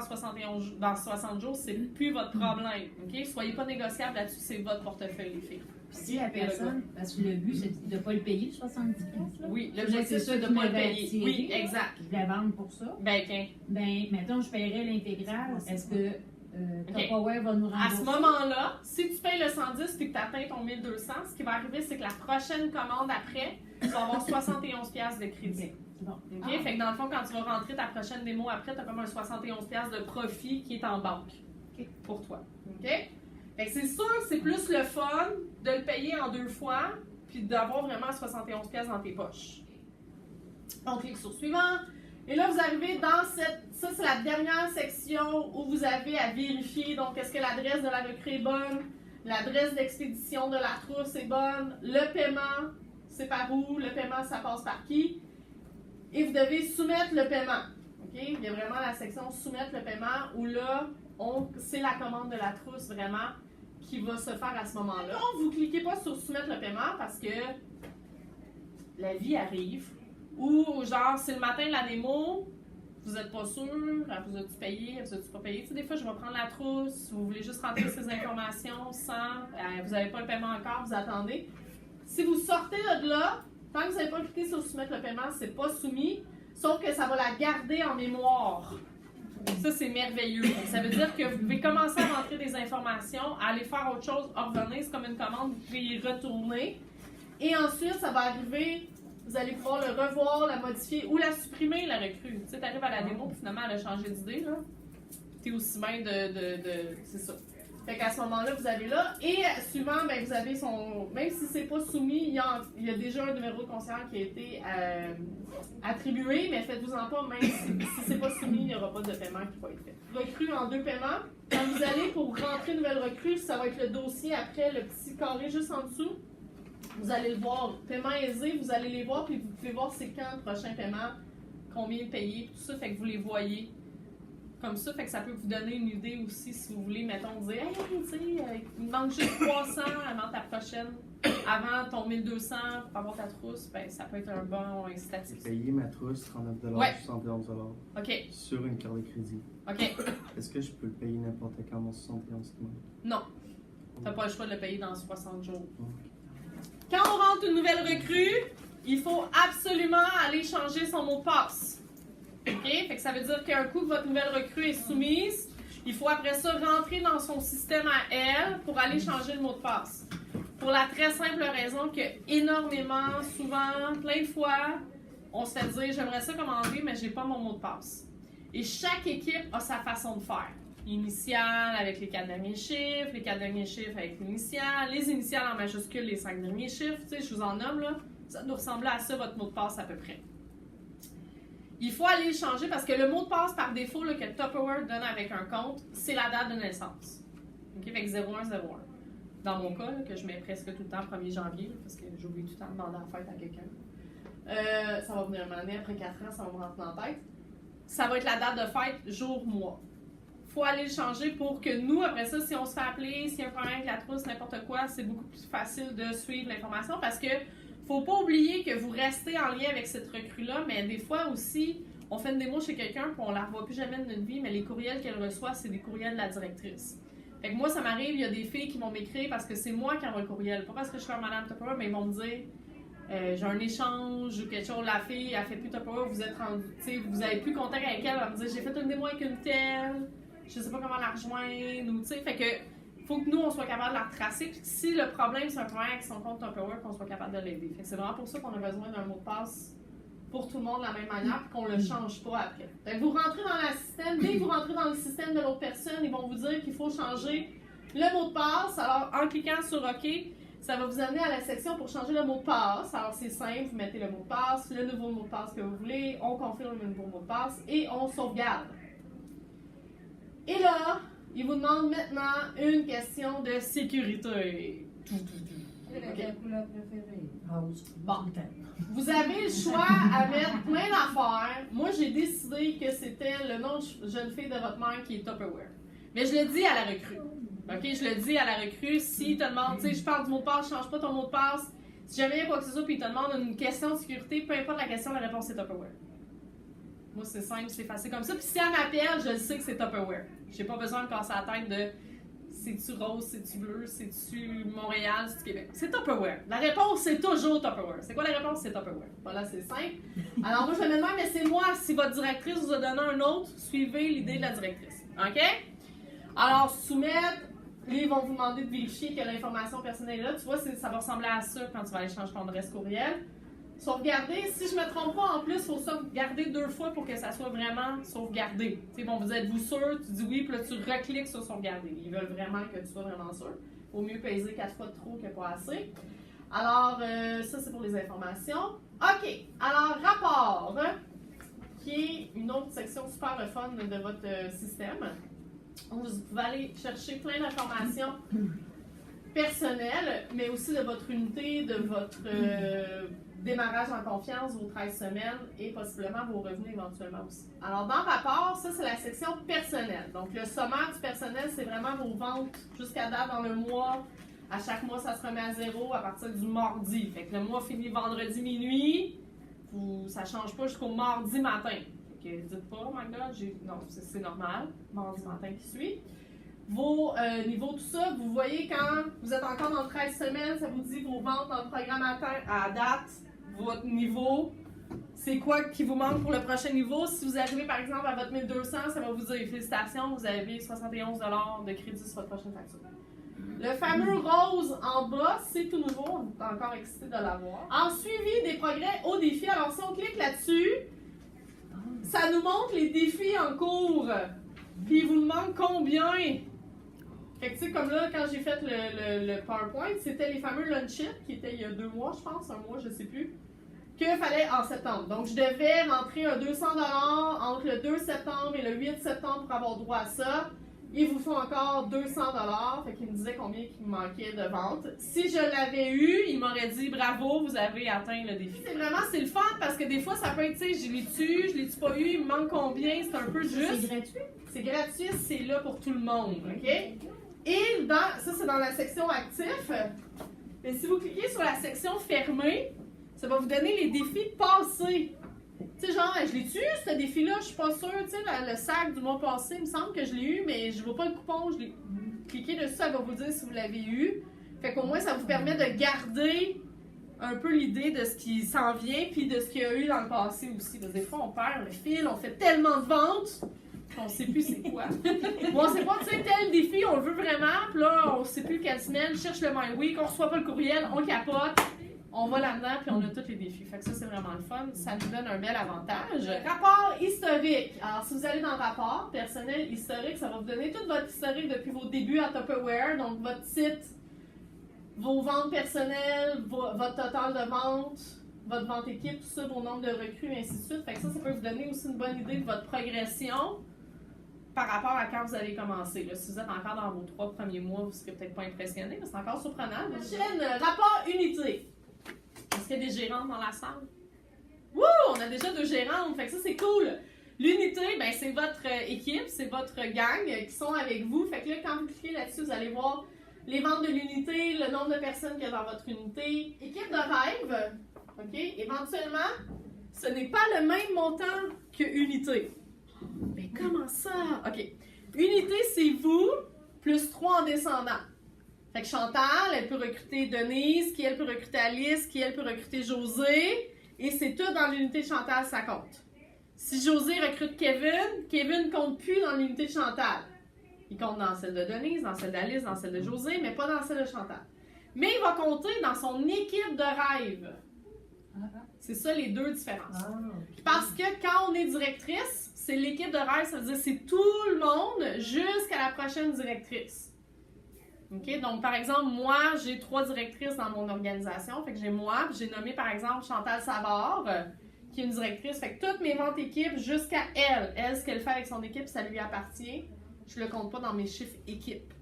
60 jours, c'est plus votre problème. Okay? Soyez pas négociable là-dessus, c'est votre portefeuille, les filles. Si la personne, parce que le but, c'est de ne pas le payer, le 70$. Là. Oui, l'objectif, c'est de ne pas le payer. Oui, exact. Je vais vendre pour ça. Ben, mettons, je paierais l'intégrale. Est-ce que Okay. Tupperware va nous rembourser? À ce moment-là, si tu payes le 110 et que tu atteins ton 1200, ce qui va arriver, c'est que la prochaine commande après, tu vas avoir 71$ de crédit. Okay. Bon. Okay? Fait que dans le fond, quand tu vas rentrer ta prochaine démo après, tu as comme un 71$ de profit qui est en banque pour toi. Okay? Fait que c'est sûr que c'est plus le fun de le payer en 2 fois puis d'avoir vraiment 71$ dans tes poches. On clique sur suivant. Et là, vous arrivez dans ça c'est la dernière section où vous avez à vérifier, donc est-ce que l'adresse de la recrue est bonne, l'adresse d'expédition de la trousse est bonne, le paiement, c'est par où, le paiement, ça passe par qui, et vous devez soumettre le paiement. Okay? Il y a vraiment la section soumettre le paiement où là, c'est la commande de la trousse vraiment qui va se faire à ce moment-là. Non, vous ne cliquez pas sur soumettre le paiement parce que la vie arrive. Ou genre, c'est le matin de la démo, vous n'êtes pas sûr, vous avez-tu payé, vous avez-tu pas payé. Tu sais, des fois, je vais prendre la trousse, vous voulez juste rentrer ces informations sans, vous n'avez pas le paiement encore, vous attendez. Si vous sortez de là, tant que vous n'avez pas cliqué sur soumettre le paiement, c'est pas soumis, sauf que ça va la garder en mémoire. Ça, c'est merveilleux. Donc, ça veut dire que vous pouvez commencer à rentrer des informations, à aller faire autre chose, revenir, c'est comme une commande, vous pouvez y retourner. Et ensuite, ça va arriver, vous allez pouvoir le revoir, la modifier ou la supprimer, la recrue. Tu sais, tu arrives à la démo, puis finalement, elle a changé d'idée, là. T'es aussi bien de... C'est ça. Fait qu'à ce moment-là, vous avez là. Et suivant, ben, vous avez son... Même si c'est pas soumis, il y a déjà un numéro de concierge qui a été attribué, mais faites-vous-en pas, même si c'est pas soumis, il n'y aura pas de paiement qui va être fait. Recrue en 2 paiements. Quand vous allez pour rentrer une nouvelle recrue, ça va être le dossier après le petit carré juste en dessous. Vous allez le voir. Paiement aisé, vous allez les voir, puis vous pouvez voir c'est quand le prochain paiement, combien payer, tout ça, fait que vous les voyez. Comme ça, fait que ça peut vous donner une idée aussi si vous voulez, mettons, dire, hey, tu sais, il me manque juste 300 avant ta prochaine, avant ton 1200 pour avoir ta trousse, ben ça peut être un bon incitatif. J'ai payé ma trousse 39$, Ouais. 71$ OK. sur une carte de crédit. OK. Est-ce que je peux le payer n'importe quand mon 71$? Non. T'as pas le choix de le payer dans 60 jours. Ok. Quand on rentre une nouvelle recrue, il faut absolument aller changer son mot de passe. OK? Fait que ça veut dire qu'un coup que votre nouvelle recrue est soumise, il faut après ça rentrer dans son système à elle pour aller changer le mot de passe. Pour la très simple raison que énormément, souvent, plein de fois, on se fait dire j'aimerais ça commander, mais j'ai pas mon mot de passe. Et chaque équipe a sa façon de faire. Initial avec les 4 derniers chiffres, les 4 derniers chiffres avec l'initial, les initiales en majuscule, les 5 derniers chiffres, tu sais, je vous en nomme là. Ça doit ressembler à ça, votre mot de passe à peu près. Il faut aller le changer parce que le mot de passe par défaut là, que Tupperware donne avec un compte, c'est la date de naissance. OK? Fait que 0101. Dans mon cas, là, que je mets presque tout le temps 1er janvier, là, parce que j'oublie tout le temps de demander en fête à quelqu'un. Ça va venir m'amener après 4 ans, ça va me rentrer en tête. Ça va être la date de fête, jour, mois. Il faut aller le changer pour que nous, après ça, si on se fait appeler, s'il y a un problème avec la trousse, n'importe quoi, c'est beaucoup plus facile de suivre l'information parce que faut pas oublier que vous restez en lien avec cette recrue-là, mais des fois aussi, on fait une démo chez quelqu'un puis on la revoit plus jamais de notre vie, mais les courriels qu'elle reçoit, c'est des courriels de la directrice. Fait que moi, ça m'arrive, il y a des filles qui vont m'écrire parce que c'est moi qui envoie le courriel, pas parce que je suis un Madame Tupperware, mais ils vont me dire j'ai un échange ou quelque chose, la fille, elle fait plus Tupperware, vous êtes rendu, tu sais, vous avez plus contact avec elle, elle va me dire j'ai fait une démo avec une telle, je sais pas comment la rejoindre, ou tu sais, fait que faut que nous, on soit capable de la retracer, puis si le problème, c'est un problème avec son compte Tupperware, qu'on soit capable de l'aider. Fait que c'est vraiment pour ça qu'on a besoin d'un mot de passe pour tout le monde de la même manière, puis qu'on le change pas après. Fait que vous rentrez dans le système, dès que vous rentrez dans le système de l'autre personne, ils vont vous dire qu'il faut changer le mot de passe. Alors, en cliquant sur OK, ça va vous amener à la section pour changer le mot de passe. Alors, c'est simple, vous mettez le mot de passe, le nouveau mot de passe que vous voulez, on confirme le nouveau mot de passe et on sauvegarde. Et là, il vous demande maintenant une question de sécurité. Quelle est ta couleur préférée? Rose. Bon. Vous avez le choix à mettre plein d'affaires. Moi, j'ai décidé que c'était le nom de jeune fille de votre mère qui est Tupperware. Mais je le dis à la recrue. OK? Je le dis à la recrue. S'il te demande, tu sais, je parle du mot de passe, je change pas ton mot de passe. Si jamais il y a quoi que ce soit, puis il te demande une question de sécurité, peu importe la question, la réponse c'est Tupperware. Moi, c'est simple, c'est facile comme ça. Puis si elle m'appelle, je le sais que c'est Tupperware. J'ai pas besoin de casser la tête de c'est-tu rose, c'est-tu bleu, c'est-tu Montréal, c'est-tu Québec. C'est Tupperware. La réponse, c'est toujours Tupperware. C'est quoi la réponse? C'est Tupperware. Voilà, c'est simple. Alors moi, je me demande, mais c'est moi. Si votre directrice vous a donné un autre, suivez l'idée de la directrice. OK? Alors, soumettre, ils vont vous demander de vérifier que l'information personnelle est là. Tu vois, ça va ressembler à ça quand tu vas aller changer ton adresse courriel. Sauvegarder, si je ne me trompe pas, en plus, il faut sauvegarder 2 fois pour que ça soit vraiment sauvegardé. Tu sais, bon, vous êtes-vous sûr? Tu dis oui, puis là, tu recliques sur sauvegarder. Ils veulent vraiment que tu sois vraiment sûr. Il vaut mieux peser 4 fois de trop que pas assez. Alors, ça, c'est pour les informations. OK. Alors, rapport, qui est une autre section super le fun de votre système. Vous pouvez aller chercher plein d'informations personnelles, mais aussi de votre unité, de votre démarrage en confiance, vos 13 semaines et possiblement vos revenus éventuellement aussi. Alors, dans rapport, ça, c'est la section personnelle. Donc, le sommaire du personnel, c'est vraiment vos ventes jusqu'à date dans le mois. À chaque mois, ça se remet à zéro à partir du mardi. Fait que le mois finit vendredi minuit, ça ne change pas jusqu'au mardi matin. Fait que dites pas, oh my God, non, c'est normal, mardi matin qui suit. Vos niveaux, tout ça, vous voyez quand vous êtes encore dans 13 semaines, ça vous dit vos ventes dans le programme à date, votre niveau, c'est quoi qui vous manque pour le prochain niveau. Si vous arrivez par exemple à votre 1200, ça va vous dire félicitations, vous avez 71 $ de crédit sur votre prochaine facture. Le fameux rose en bas, c'est tout nouveau, on est encore excité de l'avoir. En suivi des progrès au défi, alors si on clique là-dessus, ça nous montre les défis en cours. Puis il vous demande combien. Fait que tu sais, comme là, quand j'ai fait le PowerPoint, c'était les fameux lunch it, qui étaient il y a 2 mois, je pense, 1 mois, je sais plus, qu'il fallait en septembre. Donc je devais rentrer un 200 $ entre le 2 septembre et le 8 septembre pour avoir droit à ça. Ils vous font encore 200 $, fait qu'ils me disaient combien il me manquait de vente. Si je l'avais eu, il m'aurait dit bravo, vous avez atteint le défi. C'est le fun parce que des fois ça peut être, tu sais, je l'ai-tu pas eu, il me manque combien, c'est un peu juste. C'est gratuit? C'est gratuit, c'est là pour tout le monde, ok? Et ça c'est dans la section actif. Mais si vous cliquez sur la section fermée, ça va vous donner les défis passés. Tu sais, genre, je l'ai-tu, ce défi-là? Je suis pas sûre. Tu sais, le sac du mois passé, il me semble que je l'ai eu, mais je vois pas le coupon. Cliquez dessus, ça va vous dire si vous l'avez eu. Fait qu'au moins, ça vous permet de garder un peu l'idée de ce qui s'en vient, puis de ce qu'il y a eu dans le passé aussi. Parce que des fois, on perd le fil, on fait tellement de ventes, qu'on sait plus c'est quoi. Bon, on sait pas, tu sais, tel défi, on le veut vraiment, puis là, on sait plus quelle semaine, cherche le My Week, on reçoit pas le courriel, on capote. On va là-dedans, puis on a tous les défis. Fait que ça, c'est vraiment le fun. Ça nous donne un bel avantage. Rapport historique. Alors, si vous allez dans le rapport personnel historique, ça va vous donner tout votre historique depuis vos débuts à Tupperware. Donc, votre site, vos ventes personnelles, votre total de vente, votre vente équipe, tout ça, vos nombres de recrues, et ainsi de suite. Fait que ça peut vous donner aussi une bonne idée de votre progression par rapport à quand vous allez commencer. Là, si vous êtes encore dans vos 3 premiers mois, vous ne serez peut-être pas impressionné, mais c'est encore surprenant. Prochaine, rapport unité. Est-ce qu'il y a des gérantes dans la salle? Wouh! On a déjà 2 gérantes, fait que ça c'est cool! L'unité, ben c'est votre équipe, c'est votre gang qui sont avec vous. Fait que là, quand vous cliquez là-dessus, vous allez voir les ventes de l'unité, le nombre de personnes qu'il y a dans votre unité. Équipe de rêve, ok? Éventuellement, ce n'est pas le même montant que unité. Mais comment ça? Ok. Unité, c'est vous, plus 3 en descendant. Fait que Chantal, elle peut recruter Denise, qui elle peut recruter Alice, qui elle peut recruter José, et c'est tout dans l'unité de Chantal, ça compte. Si José recrute Kevin, Kevin ne compte plus dans l'unité de Chantal. Il compte dans celle de Denise, dans celle d'Alice, dans celle de José, mais pas dans celle de Chantal. Mais il va compter dans son équipe de rêve. C'est ça les 2 différences. Parce que quand on est directrice, c'est l'équipe de rêve, ça veut dire c'est tout le monde jusqu'à la prochaine directrice. OK? Donc, par exemple, moi, j'ai 3 directrices dans mon organisation. Fait que j'ai moi, puis j'ai nommé, par exemple, Chantal Savard, qui est une directrice. Fait que toutes mes ventes équipes, jusqu'à elle. Elle, ce qu'elle fait avec son équipe, ça lui appartient. Je le compte pas dans mes chiffres équipe.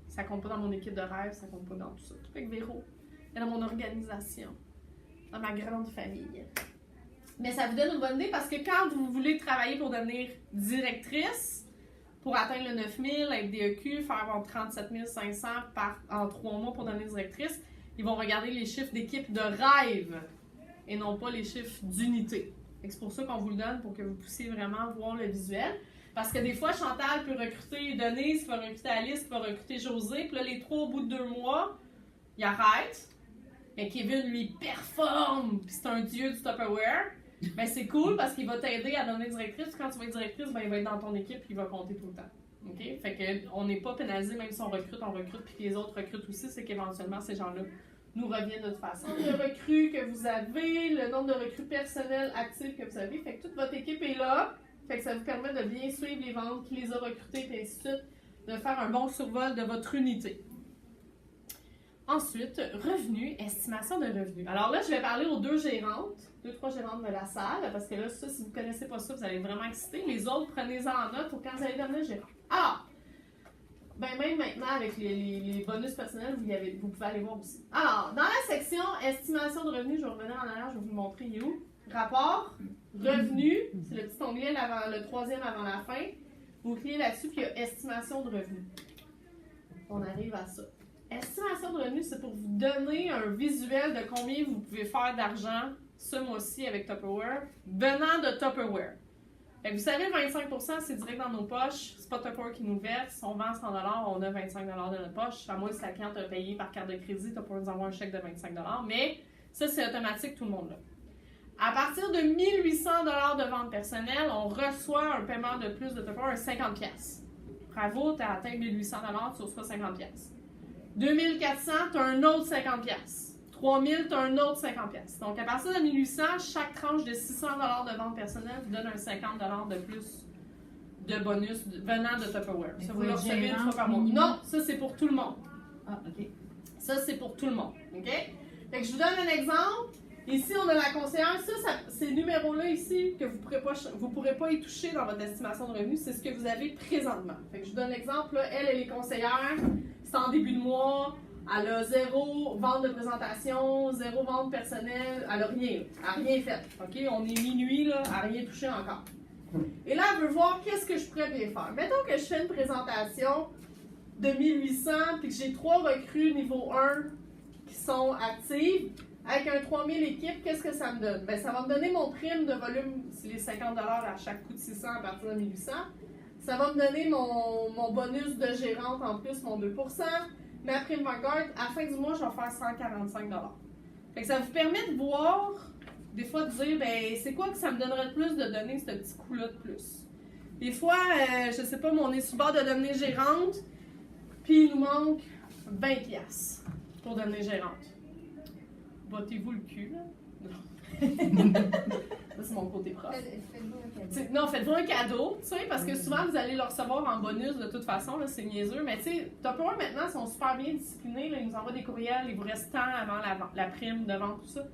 Ça compte pas dans mon équipe de rêve, ça compte pas dans tout ça. Fait que Véro, elle est dans mon organisation, dans ma grande famille. Mais ça vous donne une bonne idée parce que quand vous voulez travailler pour devenir directrice, pour atteindre le 9000 avec DEQ, faire 37 500 en 3 mois pour devenir directrice, ils vont regarder les chiffres d'équipe de rêve et non pas les chiffres d'unité. C'est pour ça qu'on vous le donne, pour que vous puissiez vraiment voir le visuel. Parce que des fois, Chantal peut recruter Denise, qui va recruter Alice, qui va recruter José, puis là, les 3, au bout de 2 mois, ils arrêtent. Mais Kevin, lui, performe, puis c'est un dieu du Tupperware. Ben c'est cool parce qu'il va t'aider à devenir directrice. Puis quand tu vas être directrice, ben il va être dans ton équipe et il va compter tout le temps. OK? Fait que on n'est pas pénalisé même si on recrute puis que les autres recrutent aussi, c'est qu'éventuellement ces gens-là nous reviennent de toute façon. Le nombre de recrues que vous avez, le nombre de recrues personnelles actives que vous avez, fait que toute votre équipe est là. Fait que ça vous permet de bien suivre les ventes, qui les a recrutées, et ainsi de suite, de faire un bon survol de votre unité. Ensuite, revenus, estimation de revenus. Alors là, je vais parler aux 2 gérantes, 2-3 gérantes de la salle, parce que là, ça, si vous ne connaissez pas ça, vous allez être vraiment exciter. Les autres, prenez-en en note pour quand vous allez devenir gérant. Alors, ben même maintenant avec les bonus personnels, vous pouvez aller voir aussi. Alors, dans la section estimation de revenus, je vais revenir en arrière, je vais vous montrer il est où. Rapport, revenu, c'est le petit onglet, le troisième avant la fin. Vous cliquez là-dessus, puis il y a estimation de revenus. On arrive à ça. Estimation de revenus, c'est pour vous donner un visuel de combien vous pouvez faire d'argent ce mois-ci avec Tupperware, venant de Tupperware. Fait que vous savez, 25%, c'est direct dans nos poches. C'est pas Tupperware qui nous verse. On vend 100 $, on a 25 $ de notre poche. À moins que la cliente a payé par carte de crédit, Tupperware nous envoie un chèque de 25 $. Mais ça, c'est automatique, tout le monde là. À partir de 1800 $ de vente personnelle, on reçoit un paiement de plus de Tupperware, 50 $. Bravo, tu as atteint 1800 $, tu reçois 50 $. 2400, tu as un autre 50 $. 3000, tu as un autre 50 $. Donc, à partir de 1800, chaque tranche de 600 $ de vente personnelle vous donne un 50 $ de plus de bonus venant de Tupperware. Ça, vous le recevez une fois par mois. Non, ça, c'est pour tout le monde. Ah, OK. Ça, c'est pour tout le monde. OK? Fait que je vous donne un exemple. Ici, on a la conseillère. Ces numéros-là ici, que vous pourrez pas y toucher dans votre estimation de revenus, c'est ce que vous avez présentement. Fait que je vous donne l'exemple. Elle est conseillère. C'est en début de mois. Elle a 0 vente de présentation, 0 vente personnelle, elle n'a rien. Elle n'a rien fait. OK? On est minuit, là, elle n'a rien touché encore. Et là, elle veut voir qu'est-ce que je pourrais bien faire. Mettons que je fais une présentation de 1800 puis que j'ai 3 recrues niveau 1 qui sont actives. Avec un 3000 équipes, qu'est-ce que ça me donne? Bien, ça va me donner mon prime de volume, c'est les 50 $ à chaque coup de 600 à partir de 1800. Ça va me donner mon bonus de gérante en plus, mon 2%. Ma prime Vanguard, à la fin du mois, je vais faire 145 $. Fait que ça vous permet de voir, des fois, de dire, ben, c'est quoi que ça me donnerait de plus de donner ce petit coup-là de plus. Des fois, je sais pas, mais on est sur le bord de devenir gérante, puis il nous manque 20 $ pour devenir gérante. Battez-vous le cul, là? Non. Ça, c'est mon côté prof. Non, faites-vous un cadeau, tu sais, parce que souvent, vous allez le recevoir en bonus de toute façon, là, c'est niaiseux. Mais tu sais, Tupperware, maintenant, sont super bien disciplinés, là, ils nous envoient des courriels, il vous reste tant avant la prime de vente, tout ça.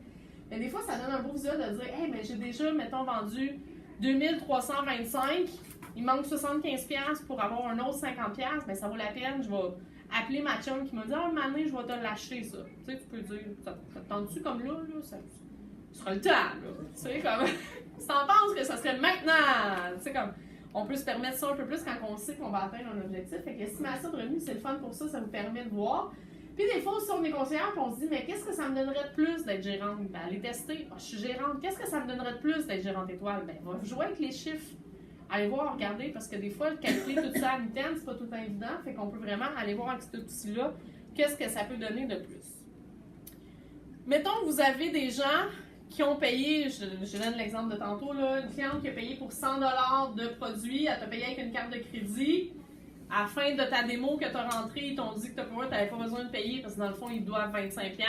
Mais des fois, ça donne un beau visuel de dire, hey, mais j'ai déjà, mettons, vendu 2325, il manque 75 $ pour avoir un autre 50 $, mais ça vaut la peine, je vais appeler ma chum qui m'a dit, ah, Mané, je vais te l'acheter, ça. Tu sais, tu peux dire, ça te tente-tu comme là, ça sera le temps, là. Tu sais, comme, si t'en penses que ça serait maintenant, tu sais, comme, on peut se permettre ça un peu plus quand on sait qu'on va atteindre un objectif. Fait que l'estimation de revenus, c'est le fun pour ça, ça vous permet de voir. Puis des fois aussi, on est conseillère, puis on se dit, mais qu'est-ce que ça me donnerait de plus d'être gérante? Ben, allez tester. Ah, je suis gérante. Qu'est-ce que ça me donnerait de plus d'être gérante étoile? Ben, va jouer avec les chiffres. Allez voir, regardez, parce que des fois, calculer tout ça à mi-temps, c'est pas tout le temps évident. Fait qu'on peut vraiment aller voir avec cet outil-là, qu'est-ce que ça peut donner de plus. Mettons que vous avez des gens qui ont payé, je donne l'exemple de tantôt, là, une cliente qui a payé pour 100 $ de produits, elle t'a payé avec une carte de crédit. À la fin de ta démo que tu as rentrée, ils t'ont dit que tu n'avais pas besoin de payer parce que dans le fond, ils doivent 25 $.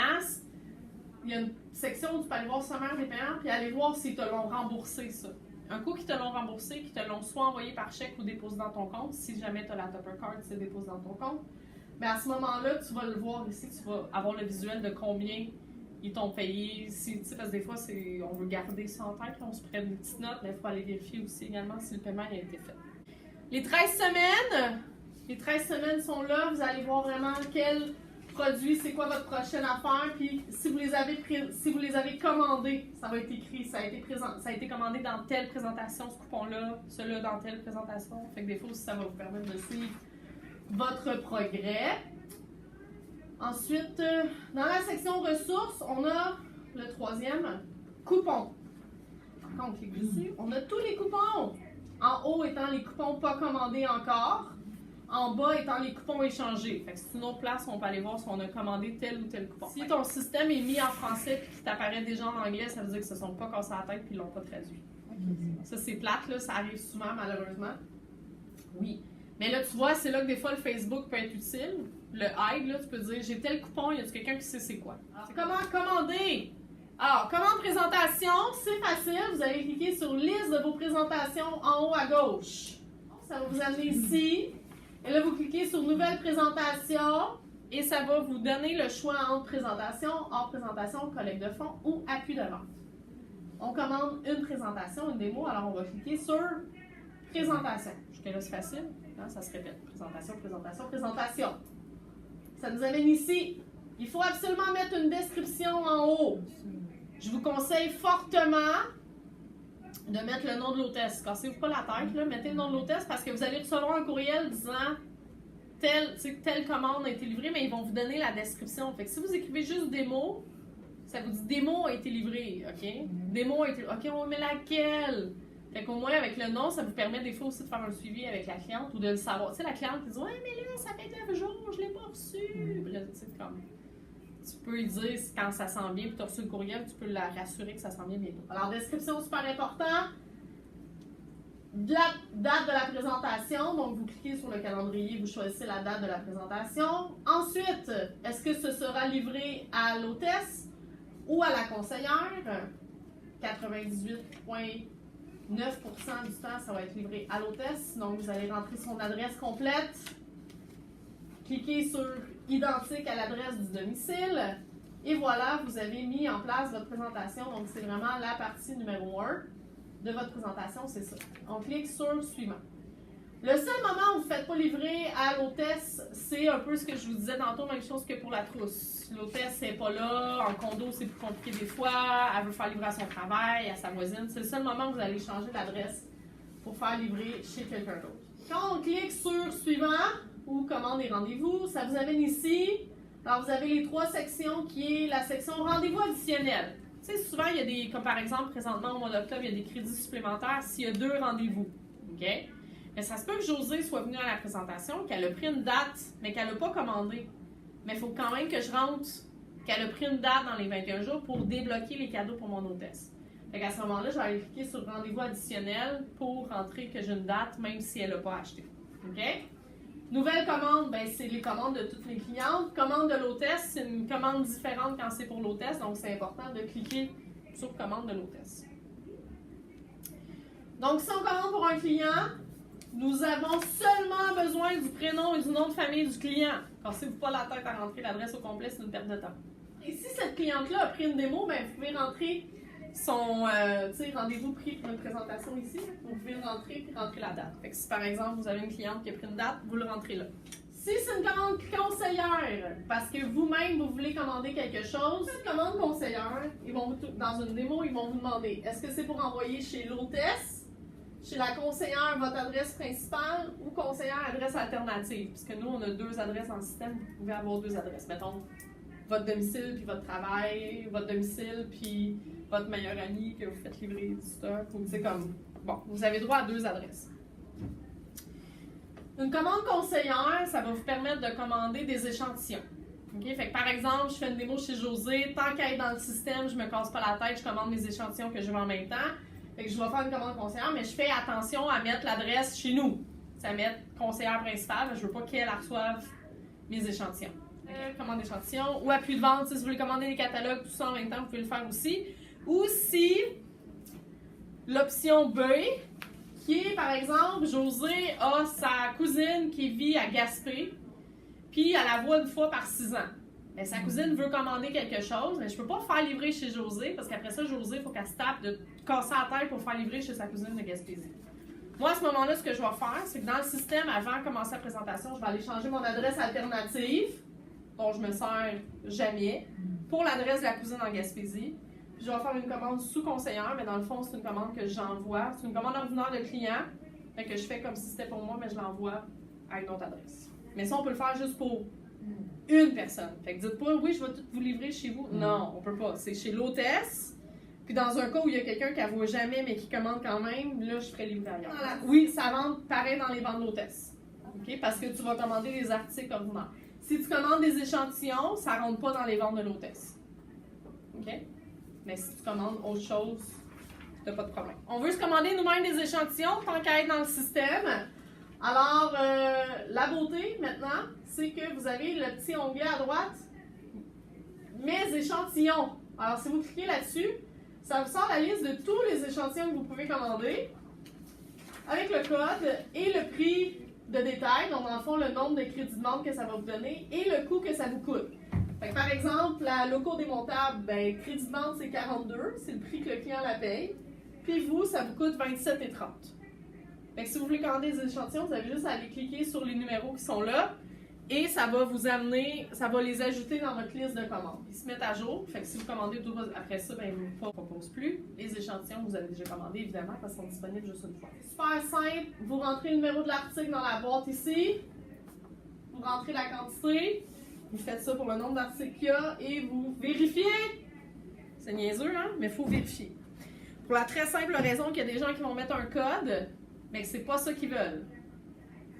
Il y a une section où tu peux aller voir sommaire des paiements puis aller voir s'ils te l'ont remboursé, ça. Un coup qu'ils te l'ont remboursé, qu'ils te l'ont soit envoyé par chèque ou déposé dans ton compte, si jamais tu as la Tupper Card, c'est déposé dans ton compte. Mais à ce moment-là, tu vas le voir ici, tu vas avoir le visuel de combien ils t'ont payé. Parce que des fois, on veut garder ça en tête, on se prend une petite note, mais il faut aller vérifier aussi également si le paiement a été fait. Les 13 semaines sont là, vous allez voir vraiment quel produit, c'est quoi votre prochaine affaire, puis si vous les avez commandés, ça va être écrit, ça a été commandé dans telle présentation, ce coupon-là, celui-là dans telle présentation. Fait que des fois aussi, ça va vous permettre de suivre votre progrès. Ensuite, dans la section ressources, on a le troisième, coupons. Quand on clique dessus, on a tous les coupons. En haut étant les coupons pas commandés encore. En bas étant les coupons échangés. Fait que c'est une autre place où on peut aller voir si on a commandé tel ou tel coupon. Si ton système est mis en français et qu'il t'apparaît déjà en anglais, ça veut dire qu'ils se sont pas cassés la tête et qu'ils l'ont pas traduit. Ça, c'est plate, là, ça arrive souvent, malheureusement. Oui. Mais là, tu vois, c'est là que des fois le Facebook peut être utile. Le hide, là, tu peux dire j'ai tel coupon, y a-tu quelqu'un qui sait c'est quoi? C'est comment commander? Alors, commande présentation, c'est facile. Vous allez cliquer sur liste de vos présentations en haut à gauche. Ça va vous amener ici. Et là, vous cliquez sur nouvelle présentation et ça va vous donner le choix entre présentation, hors présentation, collecte de fonds ou appui de vente. On commande une présentation, une démo, alors on va cliquer sur présentation. Jusque-là, c'est facile. Hein, ça se répète. Présentation, présentation, présentation. Ça nous amène ici. Il faut absolument mettre une description en haut. Je vous conseille fortement de mettre le nom de l'hôtesse. Cassez-vous pas la tête, là, mettez le nom de l'hôtesse parce que vous allez recevoir un courriel disant telle commande a été livrée, mais ils vont vous donner la description. Fait que si vous écrivez juste des mots, ça vous dit démo a été livré, OK? Démo a été OK, on met laquelle? Fait qu'au moins, avec le nom, ça vous permet des fois aussi de faire un suivi avec la cliente ou de le savoir. Tu sais, la cliente qui dit ouais, mais là, ça fait 9 jours, je l'ai pas reçu. Puis là, tu sais, comme. Tu peux lui dire quand ça sent bien, puis tu as reçu le courriel, tu peux la rassurer que ça sent bien bientôt. Alors, description super important. La date de la présentation, donc vous cliquez sur le calendrier, vous choisissez la date de la présentation. Ensuite, est-ce que ce sera livré à l'hôtesse ou à la conseillère? 98,9% du temps, ça va être livré à l'hôtesse. Donc, vous allez rentrer son adresse complète. Cliquez sur identique à l'adresse du domicile. Et voilà, vous avez mis en place votre présentation. Donc, c'est vraiment la partie numéro 1 de votre présentation, c'est ça. On clique sur suivant. Le seul moment où vous ne faites pas livrer à l'hôtesse, c'est un peu ce que je vous disais tantôt, même chose que pour la trousse. L'hôtesse n'est pas là, en condo c'est plus compliqué des fois, elle veut faire livrer à son travail, à sa voisine. C'est le seul moment où vous allez changer d'adresse pour faire livrer chez quelqu'un d'autre. Quand on clique sur suivant ou commande et rendez-vous, ça vous amène ici. Alors vous avez les 3 sections qui est la section rendez-vous additionnel. Tu sais, souvent, il y a des, comme par exemple, présentement, au mois d'octobre, il y a des crédits supplémentaires s'il y a 2 rendez-vous. OK? Mais ça se peut que Josée soit venue à la présentation, qu'elle a pris une date, mais qu'elle n'a pas commandé. Mais il faut quand même que je rentre qu'elle a pris une date dans les 21 jours pour débloquer les cadeaux pour mon hôtesse. Fait qu'à ce moment-là, je vais aller cliquer sur rendez-vous additionnel pour rentrer que j'ai une date, même si elle n'a pas acheté. OK? Nouvelle commande, ben, c'est les commandes de toutes les clientes. Commande de l'hôtesse, c'est une commande différente quand c'est pour l'hôtesse, donc c'est important de cliquer sur commande de l'hôtesse. Donc, si on commande pour un client, nous avons seulement besoin du prénom et du nom de famille du client. Cassez-vous pas la tête à rentrer l'adresse au complet, c'est une perte de temps. Et si cette cliente-là a pris une démo, ben, vous pouvez rentrer son rendez-vous pris pour une présentation ici. Vous pouvez le rentrer puis rentrer la date. Fait que si par exemple vous avez une cliente qui a pris une date, vous le rentrez là. Si c'est une commande conseillère, parce que vous-même vous voulez commander quelque chose, une commande conseillère, ils vont dans une démo, ils vont vous demander est-ce que c'est pour envoyer chez l'hôtesse, chez la conseillère votre adresse principale ou conseillère adresse alternative? Puisque nous on a 2 adresses dans le système, vous pouvez avoir 2 adresses. Mettons votre domicile puis votre travail, votre domicile puis votre meilleur ami que vous faites livrer du stock, ou c'est comme, bon, vous avez droit à 2 adresses. Une commande conseillère, ça va vous permettre de commander des échantillons. Okay? Fait que par exemple, je fais une démo chez Josée, tant qu'elle est dans le système, je me casse pas la tête, je commande mes échantillons que je veux en même temps. Fait que je vais faire une commande conseillère, mais je fais attention à mettre l'adresse chez nous. Ça met conseillère principale, je veux pas qu'elle reçoive mes échantillons. Commande d'échantillons, ou appui de vente, si vous voulez commander des catalogues, tout ça en même temps, vous pouvez le faire aussi. Ou si l'option B, qui est par exemple, Josée a sa cousine qui vit à Gaspé, puis elle la voit une fois par 6 ans. Mais sa cousine veut commander quelque chose, mais je peux pas faire livrer chez Josée, parce qu'après ça, Josée, il faut qu'elle se tape de casser la tête pour faire livrer chez sa cousine de Gaspésie. Moi, à ce moment-là, ce que je vais faire, c'est que dans le système, avant de commencer la présentation, je vais aller changer mon adresse alternative, dont je me sers jamais, pour l'adresse de la cousine en Gaspésie. Puis je vais faire une commande sous-conseillère, mais dans le fond, c'est une commande que j'envoie. C'est une commande ordinaire de client, fait que je fais comme si c'était pour moi, mais je l'envoie à une autre adresse. Mais ça, on peut le faire juste pour une personne. Fait que dites pas, oui, je vais tout vous livrer chez vous. Non, on peut pas. C'est chez l'hôtesse. Puis dans un cas où il y a quelqu'un qui ne voit jamais, mais qui commande quand même, là, je ferai livrer ailleurs. Voilà. Oui, ça rentre pareil dans les ventes d'hôtesse. Okay? Parce que tu vas commander des articles ordinaires. Si tu commandes des échantillons, ça ne rentre pas dans les ventes de l'hôtesse. OK? Mais si tu commandes autre chose, tu n'as pas de problème. On veut se commander nous-mêmes des échantillons tant qu'à être dans le système. Alors, la beauté, maintenant, c'est que vous avez le petit onglet à droite, Mes échantillons. Alors, si vous cliquez là-dessus, ça vous sort la liste de tous les échantillons que vous pouvez commander, avec le code et le prix de détail, donc dans le fond, le nombre de crédits de vente que ça va vous donner et le coût que ça vous coûte. Fait que, par exemple, la loco démontable, ben, crédit de vente, c'est 42, c'est le prix que le client la paye. Puis vous, ça vous coûte 27,30. Fait que si vous voulez commander des échantillons, vous avez juste à aller cliquer sur les numéros qui sont là et ça va vous amener, ça va les ajouter dans votre liste de commandes. Ils se mettent à jour, fait que si vous commandez tout après ça, ben, ils ne vous proposent plus. Les échantillons, vous avez déjà commandé évidemment parce qu'ils sont disponibles juste une fois. Super simple, vous rentrez le numéro de l'article dans la boîte ici, vous rentrez la quantité, vous faites ça pour le nombre d'articles qu'il y a et vous vérifiez. C'est niaiseux, hein? Mais il faut vérifier. Pour la très simple raison qu'il y a des gens qui vont mettre un code, mais que c'est pas ça qu'ils veulent.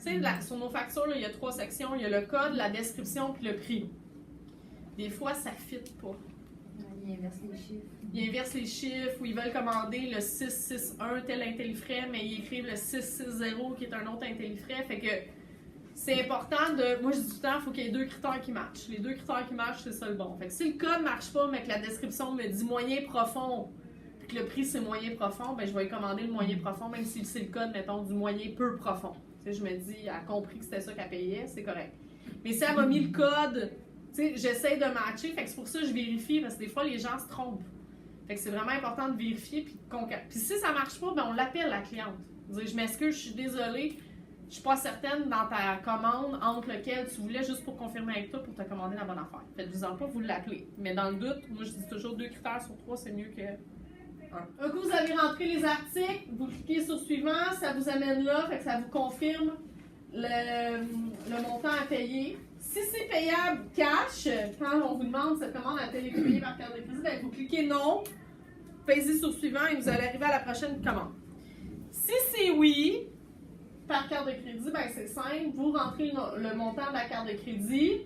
Tu sais, sur nos factures, là, il y a 3 sections. Il y a le code, la description puis le prix. Des fois, ça ne fit pas. Ils inversent les chiffres. Ils inversent les chiffres ou ils veulent commander le 661 tel intellifrais, mais ils écrivent le 660 qui est un autre intellifrais. Fait que c'est important de... Moi, je dis tout le temps, il faut qu'il y ait 2 critères qui matchent. Les 2 critères qui matchent, c'est ça le bon. Fait que si le code ne marche pas, mais que la description me dit moyen profond, puis que le prix c'est moyen profond, ben je vais commander le moyen profond, même si c'est le code, mettons, du moyen peu profond. Tu sais, je me dis, elle a compris que c'était ça qu'elle payait, c'est correct. Mais si elle m'a mis le code, tu sais, j'essaie de matcher, fait que c'est pour ça que je vérifie, parce que des fois, les gens se trompent. Fait que c'est vraiment important de vérifier, puis de concret. Puis si ça marche pas, ben on l'appelle la cliente. Je m'excuse, je suis désolée, je suis pas certaine dans ta commande entre lequel tu voulais, juste pour confirmer avec toi, pour te commander la bonne affaire. Faites-vous-en pas, vous l'appelez. Mais dans le doute, moi je dis toujours 2 critères sur 3, c'est mieux que... Un coup, vous avez rentré les articles, vous cliquez sur suivant, ça vous amène là, fait que ça vous confirme le montant à payer. Si c'est payable cash, quand on vous demande cette commande a-t-elle été payée par carte de crédit, ben vous cliquez non, payez sur suivant et vous allez arriver à la prochaine commande. Si c'est oui, par carte de crédit, ben c'est simple, vous rentrez le montant de la carte de crédit,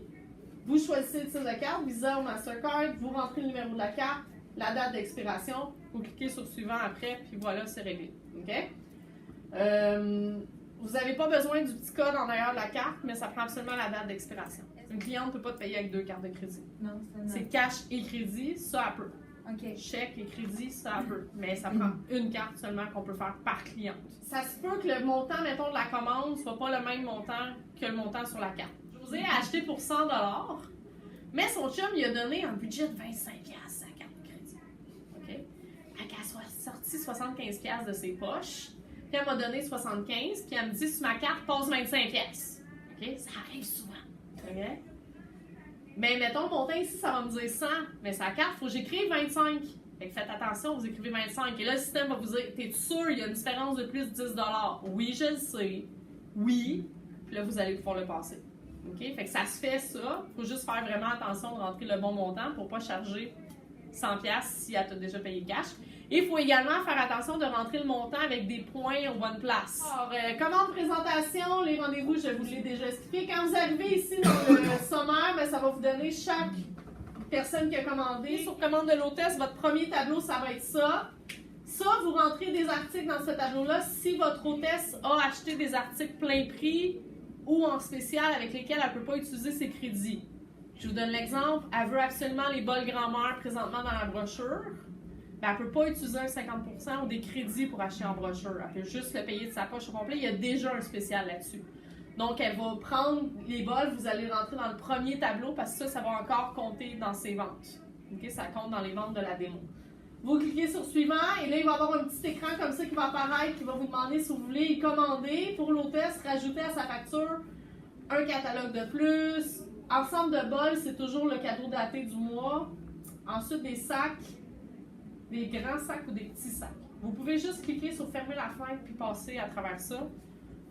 vous choisissez le type de carte, Visa ou Mastercard, vous rentrez le numéro de la carte, la date d'expiration, vous cliquez sur suivant après, puis voilà, c'est réglé. OK? Vous n'avez pas besoin du petit code en arrière de la carte, mais ça prend absolument la date d'expiration. Une cliente ne peut pas te payer avec 2 cartes de crédit. Non, c'est cash et crédit, ça elle peut. OK. Chèque et crédit, ça elle peut. Mais ça prend une carte seulement qu'on peut faire par cliente. Ça se peut que le montant, mettons, de la commande soit pas le même montant que le montant sur la carte. José a acheté pour 100 $, mais son chum lui a donné un budget de 25 $. Elle a sorti 75 $ de ses poches, puis elle m'a donné 75, puis elle me dit sur ma carte, passe 25 $. OK? Ça arrive souvent. OK? Mais mettons, le montant ici, ça va me dire 100, mais sa carte, il faut que j'écrive 25. Fait que faites attention, vous écrivez 25. Et là, le système va vous dire, t'es sûr, il y a une différence de plus de 10 $. Oui, je le sais. Oui. Puis là, vous allez pouvoir le passer. OK? Fait que ça se fait ça. Il faut juste faire vraiment attention de rentrer le bon montant pour ne pas charger 100 $ si elle t'a déjà payé cash. Et il faut également faire attention de rentrer le montant avec des points aux bonnes places. Alors, commande présentation, les rendez-vous, je vous l'ai déjà expliqué. Quand vous arrivez ici dans le sommaire, ben, ça va vous donner chaque personne qui a commandé. Sur commande de l'hôtesse, votre premier tableau, ça va être ça. Ça, vous rentrez des articles dans ce tableau-là si votre hôtesse a acheté des articles plein prix ou en spécial avec lesquels elle ne peut pas utiliser ses crédits. Je vous donne l'exemple, elle veut absolument les bols grand-mère présentement dans la brochure. Ben, elle ne peut pas utiliser un 50% ou des crédits pour acheter en brochure. Elle peut juste le payer de sa poche au complet. Il y a déjà un spécial là-dessus. Donc, elle va prendre les bols, vous allez rentrer dans le premier tableau parce que ça va encore compter dans ses ventes. Okay? Ça compte dans les ventes de la démo. Vous cliquez sur suivant et là, il va y avoir un petit écran comme ça qui va apparaître, qui va vous demander si vous voulez y commander pour l'hôtesse, rajouter à sa facture un catalogue de plus. Ensemble de bols, c'est toujours le cadeau daté du mois. Ensuite, des sacs, des grands sacs ou des petits sacs. Vous pouvez juste cliquer sur fermer la fenêtre puis passer à travers ça.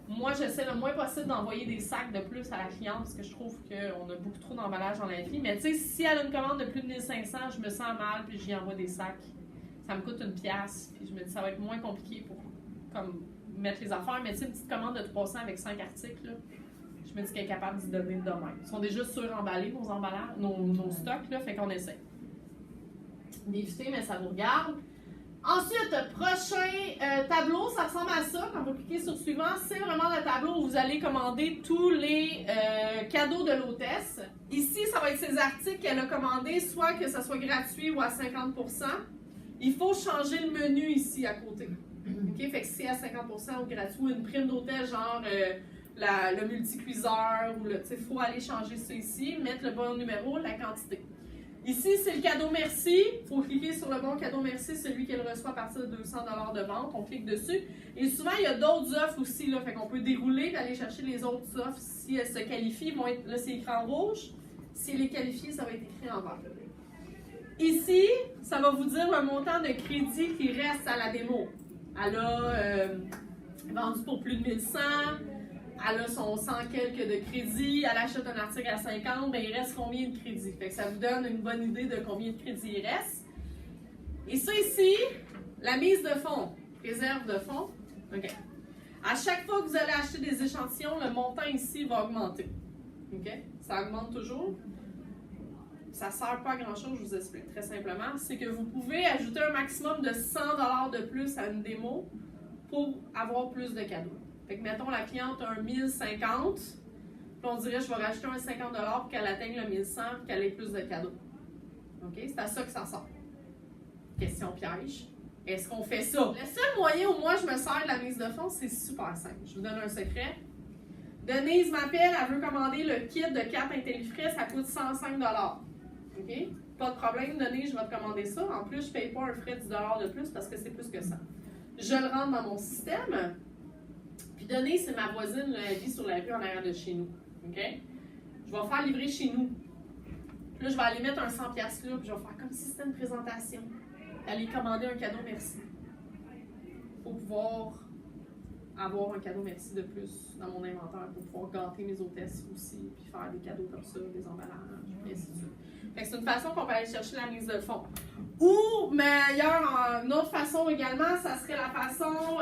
Moi, j'essaie le moins possible d'envoyer des sacs de plus à la cliente parce que je trouve qu'on a beaucoup trop d'emballage dans la vie. Mais tu sais, si elle a une commande de plus de 1500, je me sens mal puis j'y envoie des sacs. Ça me coûte une pièce puis je me dis ça va être moins compliqué pour comme, mettre les affaires. Mais tu sais, une petite commande de 300 avec 5 articles, là, je me dis qu'elle est capable d'y donner demain. Ils sont déjà suremballés, nos emballages, nos stocks, là, fait qu'on essaie d'éviter, mais ça vous regarde. Ensuite, prochain tableau, ça ressemble à ça. Quand vous cliquez sur suivant, c'est vraiment le tableau où vous allez commander tous les cadeaux de l'hôtesse. Ici, ça va être ces articles qu'elle a commandés, soit que ça soit gratuit ou à 50%. Il faut changer le menu ici à côté. Okay? Fait que si c'est à 50% ou gratuit, ou une prime d'hôtel, genre le multicuiseur, ou il faut aller changer ça ici, mettre le bon numéro, la quantité. Ici, c'est le cadeau merci. Il faut cliquer sur le bon cadeau merci, celui qu'elle reçoit à partir de 200 $ de vente. On clique dessus. Et souvent, il y a d'autres offres aussi. Là, fait qu'on peut dérouler et aller chercher les autres offres. Si elles se qualifient, vont être, là, c'est écrit en rouge. Si elle est qualifiée, ça va être écrit en vert. Ici, ça va vous dire le montant de crédit qui reste à la démo. Elle a vendu pour plus de 1100. Elle a son 100 quelques de crédit, elle achète un article à 50, ben il reste combien de crédit? Fait que ça vous donne une bonne idée de combien de crédit il reste. Et ça ici, la mise de fonds, réserve de fonds. OK. À chaque fois que vous allez acheter des échantillons, le montant ici va augmenter. OK? Ça augmente toujours. Ça ne sert pas à grand-chose, je vous explique très simplement. C'est que vous pouvez ajouter un maximum de 100 $ de plus à une démo pour avoir plus de cadeaux. Fait que, mettons, la cliente a un 1050, puis on dirait, je vais rajouter un 50 $ pour qu'elle atteigne le 1100 et qu'elle ait plus de cadeaux. OK? C'est à ça que ça sort. Question piège. Est-ce qu'on fait ça? Le seul moyen où moi je me sers de la mise de fonds, c'est super simple. Je vous donne un secret. Denise m'appelle, elle veut commander le kit de 4 IntelliFrais, ça coûte 105 $. OK? Pas de problème, Denise, je vais te commander ça. En plus, je ne paye pas un frais de 10 $ de plus parce que c'est plus que ça. Je le rentre dans mon système. Puis Denise, c'est ma voisine, là, elle vit sur la rue en arrière de chez nous. OK? Je vais faire livrer chez nous. Puis là, je vais aller mettre un 100$ là, puis je vais faire comme si c'était une présentation. Aller commander un cadeau merci. Pour pouvoir avoir un cadeau merci de plus dans mon inventaire, pour pouvoir gâter mes hôtesses aussi, puis faire des cadeaux comme ça, des emballages, et ainsi de suite. Fait que c'est une façon qu'on peut aller chercher la mise de fonds. Ou, meilleure, une autre façon également, ça serait la façon...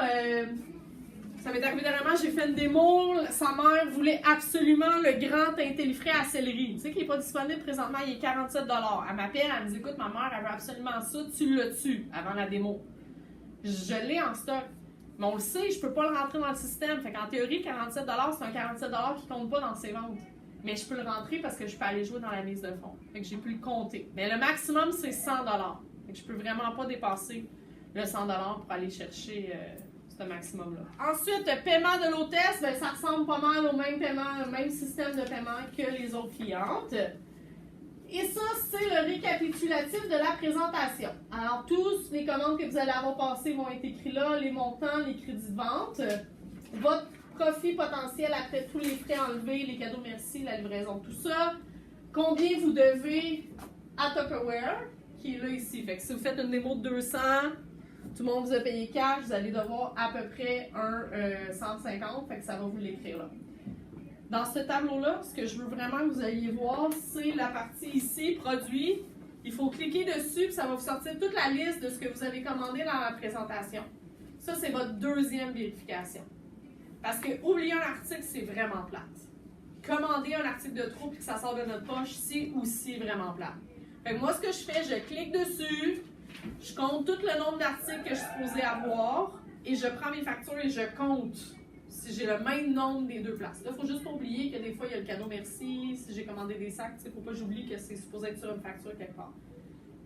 ça m'est arrivé dernièrement, j'ai fait une démo, sa mère voulait absolument le grand IntelliFrais à céleri. Tu sais qu'il n'est pas disponible présentement, il est 47 $. Elle m'appelle, elle me dit, écoute, ma mère, elle veut absolument ça, tu l'as-tu avant la démo? Je l'ai en stock. Mais on le sait, je ne peux pas le rentrer dans le système. Fait qu'en théorie, 47 $, c'est un 47 $ qui ne compte pas dans ses ventes. Mais je peux le rentrer parce que je peux aller jouer dans la mise de fonds. Fait que j'ai pu le compter. Mais le maximum, c'est 100 $. Fait que je ne peux vraiment pas dépasser le 100 $ pour aller chercher ce maximum-là. Ensuite, paiement de l'hôtesse, ben, ça ressemble pas mal au même paiement, au même système de paiement que les autres clientes. Et ça, c'est le récapitulatif de la présentation. Alors, tous les commandes que vous allez avoir passées vont être écrits là, les montants, les crédits de vente, votre profit potentiel après tous les frais enlevés, les cadeaux merci, la livraison, tout ça, combien vous devez à Tupperware, qui est là ici. Fait que si vous faites une démo de 200, tout le monde vous a payé cash, vous allez devoir à peu près un 150, fait que ça va vous l'écrire là. Dans ce tableau-là, ce que je veux vraiment que vous alliez voir, c'est la partie ici, produit. Il faut cliquer dessus, puis ça va vous sortir toute la liste de ce que vous avez commandé dans la présentation. Ça, c'est votre deuxième vérification. Parce que oublier un article, c'est vraiment plate. Commander un article de trop puis que ça sort de notre poche, c'est aussi vraiment plate. Fait que moi, ce que je fais, je clique dessus, je compte tout le nombre d'articles que je suis supposée avoir et je prends mes factures et je compte si j'ai le même nombre des deux places. Là, il faut juste pas oublier que des fois, il y a le cadeau merci. Si j'ai commandé des sacs, il ne faut pas que j'oublie que c'est supposé être sur une facture quelque part.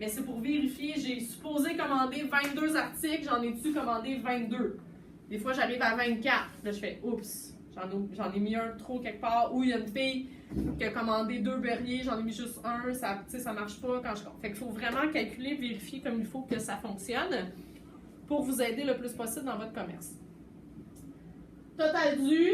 Mais c'est pour vérifier, j'ai supposé commander 22 articles, j'en ai-tu commandé 22? Des fois, j'arrive à 24. Là, je fais oups, j'en ai mis un trop quelque part. Ou il y a une fille qui a commandé 2 Berlier, j'en ai mis juste un, ça marche pas quand je compte. Fait qu'il faut vraiment calculer, vérifier comme il faut que ça fonctionne pour vous aider le plus possible dans votre commerce. Total dû,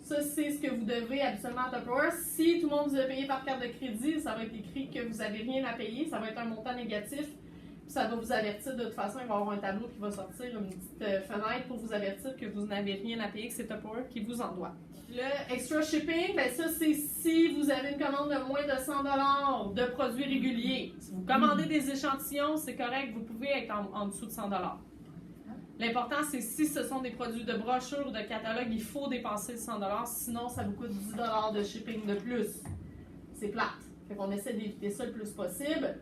ça c'est ce que vous devez absolument à Tupperware. Si tout le monde vous a payé par carte de crédit, ça va être écrit que vous n'avez rien à payer, ça va être un montant négatif. Puis ça va vous avertir, de toute façon, il va y avoir un tableau qui va sortir, une petite fenêtre pour vous avertir que vous n'avez rien à payer, que c'est Tupperware qui vous en doit. Le extra shipping, ben ça c'est si vous avez une commande de moins de 100 $ de produits réguliers. Si vous commandez des échantillons, c'est correct, vous pouvez être en dessous de 100 $. L'important, c'est si ce sont des produits de brochure ou de catalogue, il faut dépenser 100 $, sinon ça vous coûte 10 $ de shipping de plus. C'est plate. Fait qu'on essaie d'éviter ça le plus possible.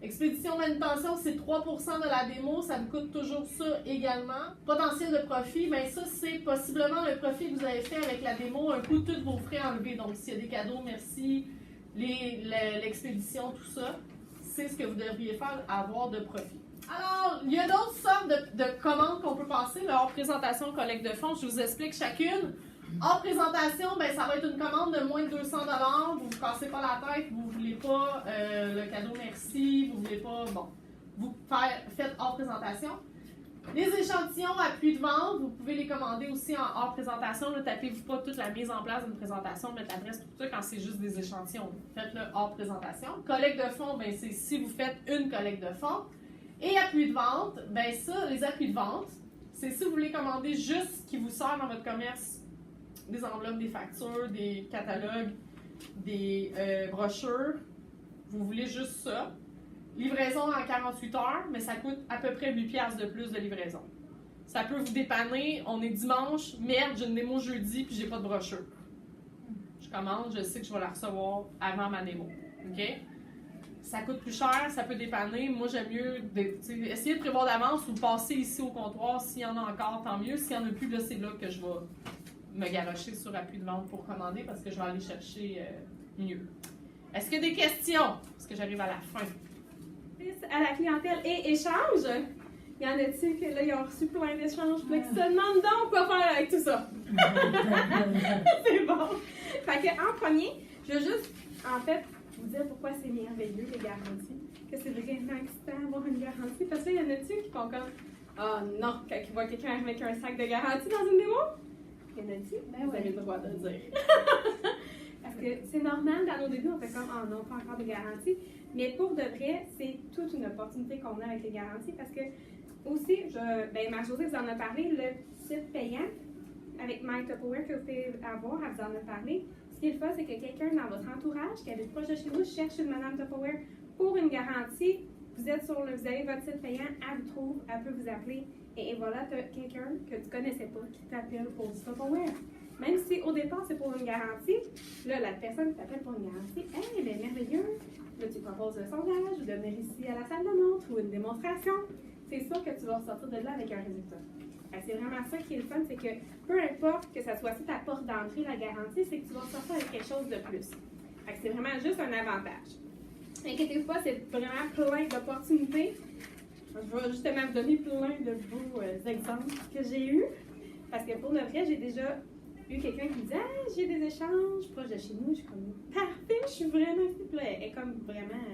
Expédition manutention, c'est 3% de la démo, ça vous coûte toujours ça également. Potentiel de profit, bien ça, c'est possiblement le profit que vous avez fait avec la démo, un coup tous vos frais enlevés. Donc, s'il y a des cadeaux, merci, l'expédition, tout ça, c'est ce que vous devriez faire, avoir de profit. Alors, il y a d'autres sortes de commandes qu'on peut passer. Leur présentation collecte de fonds, je vous explique chacune. Hors présentation, ben, ça va être une commande de moins de 200 $. Vous ne vous cassez pas la tête, vous ne voulez pas le cadeau merci, vous ne voulez pas. Bon, vous faites hors présentation. Les échantillons à prix de vente, vous pouvez les commander aussi en hors présentation. Ne tapez-vous pas toute la mise en place d'une présentation, mettre l'adresse, tout ça quand c'est juste des échantillons. Faites-le hors présentation. Collecte de fonds, ben, c'est si vous faites une collecte de fonds. Et appui de vente, ben ça, les appuis de vente, c'est si vous voulez commander juste ce qui vous sert dans votre commerce, des enveloppes, des factures, des catalogues, des brochures. Vous voulez juste ça. Livraison en 48 heures, mais ça coûte à peu près 8$ de plus de livraison. Ça peut vous dépanner. On est dimanche, merde, j'ai une démo jeudi puis j'ai pas de brochure. Je commande, je sais que je vais la recevoir avant ma démo. OK? Ça coûte plus cher, ça peut dépanner. Moi, j'aime mieux essayer de prévoir d'avance ou passer ici au comptoir. S'il y en a encore, tant mieux. S'il n'y en a plus, là, c'est là que je vais me garrocher sur appui de vente pour commander parce que je vais aller chercher mieux. Est-ce qu'il y a des questions? Parce que j'arrive à la fin. À la clientèle et échange. Il y en a-tu que là, ils ont reçu plein d'échanges, puis là, qui se demandent donc quoi faire avec tout ça? C'est bon. Fait que, en premier, je veux juste, en fait, vous dire pourquoi c'est merveilleux, les garanties. Que c'est vraiment excitant d'avoir une garantie. Parce qu'il y en a-tu qui font comme, oh non, quand ils voient quelqu'un avec un sac de garantie dans une démo? Il y en a-tu? Ben vous avez le droit de le dire. Parce que c'est normal, dans nos débuts, on fait comme, oh non, pas encore de garantie. Mais pour de vrai, c'est toute une opportunité qu'on a avec les garanties parce que, aussi, Marc-Josée vous en a parlé, le site payant avec My Tupperware que vous pouvez avoir, elle vous en a parlé. Ce qui est le fun, c'est que quelqu'un dans votre entourage qui habite proche de chez vous cherche une Madame Tupperware pour une garantie. Vous avez votre site payant, elle vous trouve, elle peut vous appeler. Et voilà, tu as quelqu'un que tu ne connaissais pas qui t'appelle pour du Tupperware. Même si au départ c'est pour une garantie, là, la personne qui t'appelle pour une garantie, elle est merveilleuse. Là, tu proposes le sondage, ou de venir ici à la salle de montre ou une démonstration. C'est sûr que tu vas ressortir de là avec un résultat. C'est vraiment ça qui est le fun, c'est que peu importe que ça soit ta porte d'entrée, la garantie, c'est que tu vas ressortir avec quelque chose de plus. C'est vraiment juste un avantage. Inquiétez-vous pas, c'est vraiment plein d'opportunités. Je vais justement vous donner plein de beaux exemples que j'ai eus. Parce que pour de vrai, j'ai déjà eu quelqu'un qui me dit « Ah, j'ai des échanges proches de chez nous. » Je suis comme « Parfait, je suis vraiment excitée. » Elle est comme vraiment...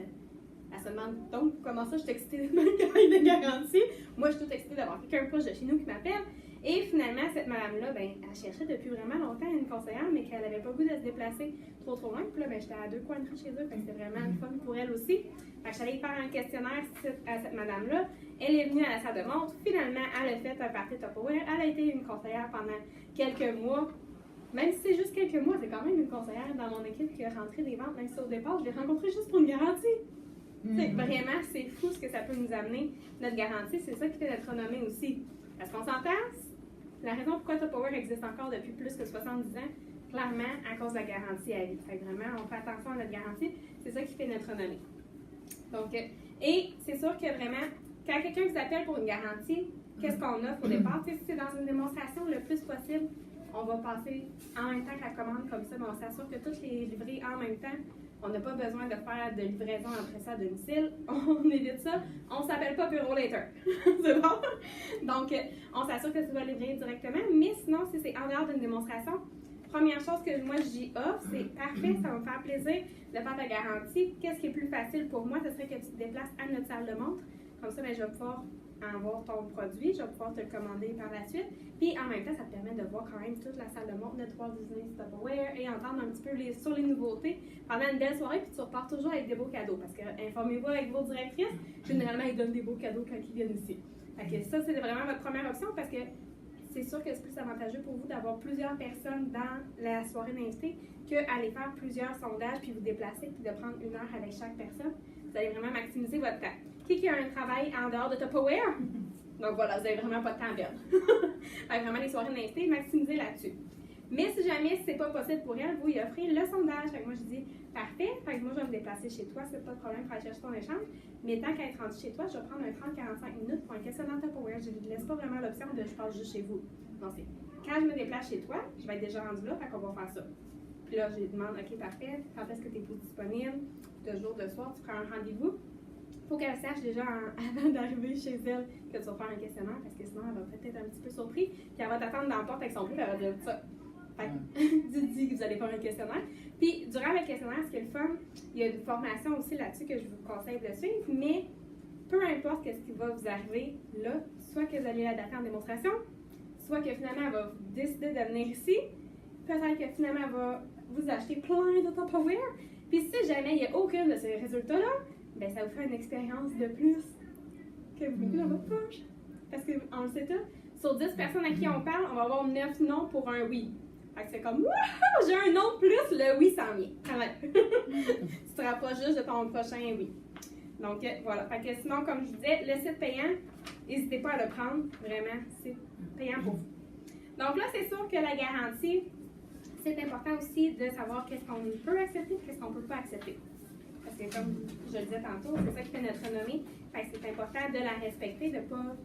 Elle se demande « Donc, comment ça, je suis excitée de même quand il y a des garanties? » Moi, je suis toute excitée d'avoir quelqu'un proche de chez nous qui m'appelle. Et finalement, cette madame-là, elle cherchait depuis vraiment longtemps une conseillère, mais qu'elle n'avait pas le goût de se déplacer trop loin. Puis là, j'étais à 2 coins de rue chez eux, fait que c'était vraiment le fun pour elle aussi. Fait que j'allais faire un questionnaire à cette madame-là. Elle est venue à la salle de montre. Finalement, elle a fait un party Tupperware. Elle a été une conseillère pendant quelques mois. Même si c'est juste quelques mois, c'est quand même une conseillère dans mon équipe qui a rentré des ventes, même si au départ, je l'ai rencontrée juste pour une garantie. Vraiment, c'est fou ce que ça peut nous amener. Notre garantie, c'est ça qui fait notre renommée aussi. Parce qu'on s'entend, la raison pourquoi Tupperware existe encore depuis plus que 70 ans, clairement, à cause de la garantie à vie. Fait que vraiment, on fait attention à notre garantie. C'est ça qui fait notre renommée. Donc, et c'est sûr que vraiment, quand quelqu'un vous appelle pour une garantie, qu'est-ce qu'on offre au départ? Si c'est dans une démonstration, le plus possible, on va passer en même temps que la commande comme ça, mais on s'assure que toutes les livrées en même temps. On n'a pas besoin de faire de livraison après ça à domicile. On évite ça. On ne s'appelle pas Bureau Later. C'est bon? Donc, on s'assure que tu vas livrer directement. Mais sinon, si c'est en dehors d'une démonstration, première chose que moi j'y offre, c'est parfait, ça va me faire plaisir de faire ta garantie. Qu'est-ce qui est plus facile pour moi? Ce serait que tu te déplaces à notre salle de montre. Comme ça, je vais pouvoir avoir ton produit, je vais pouvoir te le commander par la suite. Puis en même temps, ça te permet de voir quand même toute la salle de montre de Walt Disney Tupperware et entendre un petit peu sur les nouveautés pendant une belle soirée. Puis tu repars toujours avec des beaux cadeaux. Parce que informez-vous avec vos directrices, généralement ils donnent des beaux cadeaux quand ils viennent ici. Fait que ça, c'est vraiment votre première option parce que c'est sûr que c'est plus avantageux pour vous d'avoir plusieurs personnes dans la soirée d'invité qu'aller faire plusieurs sondages puis vous déplacer puis de prendre 1 heure avec chaque personne. Vous allez vraiment maximiser votre temps. Qui a un travail en dehors de Tupperware? Donc voilà, vous n'avez vraiment pas de temps à perdre. Vraiment, les soirées d'invité, maximisez là-dessus. Mais si jamais c'est pas possible pour elle, vous y offrez le sondage. Fait que moi, je dis parfait. Fait que moi, je vais me déplacer chez toi, c'est pas de problème pour aller chercher ton échange. Mais tant qu'à être rendu chez toi, je vais prendre un 30-45 minutes pour un questionnaire Tupperware. Je ne laisse pas vraiment l'option de je passe juste chez vous. Non, c'est quand je me déplace chez toi, je vais être déjà rendu là, fait qu'on va faire ça. Puis là, je lui demande, OK, parfait, quand est-ce que tu es disponible? De jour, de soir, tu prends un rendez-vous. Il faut qu'elle sache déjà avant d'arriver chez elle que tu vas faire un questionnaire parce que sinon elle va peut-être être un petit peu surprise. Puis elle va t'attendre dans la porte avec son prix et elle va dire ça. Fait que, dis que vous allez faire un questionnaire. Puis, durant le questionnaire, ce qui est le fun, il y a une formation aussi là-dessus que je vous conseille de suivre, mais peu importe ce qui va vous arriver là, soit que vous allez l'adapter en démonstration, soit que finalement, elle va décider de venir ici, peut-être que finalement, elle va vous acheter plein de Tupperware, puis si jamais il n'y a aucun de ces résultats-là, ben ça vous fait une expérience de plus que vous mettez dans votre poche. Parce qu'on le sait tout, sur 10 personnes à qui on parle, on va avoir 9 non pour un oui. Fait que c'est comme, wouhou, j'ai un non de plus, le oui s'en vient. Tu te rapproches juste de ton prochain oui. Donc voilà. Fait que sinon, comme je disais, le site payant, n'hésitez pas à le prendre. Vraiment, c'est payant pour vous. Donc là, c'est sûr que la garantie, c'est important aussi de savoir qu'est-ce qu'on peut accepter et qu'est-ce qu'on ne peut pas accepter. Parce que comme je le disais tantôt, c'est ça qui fait notre renommée. Fait que c'est important de la respecter, de ne pas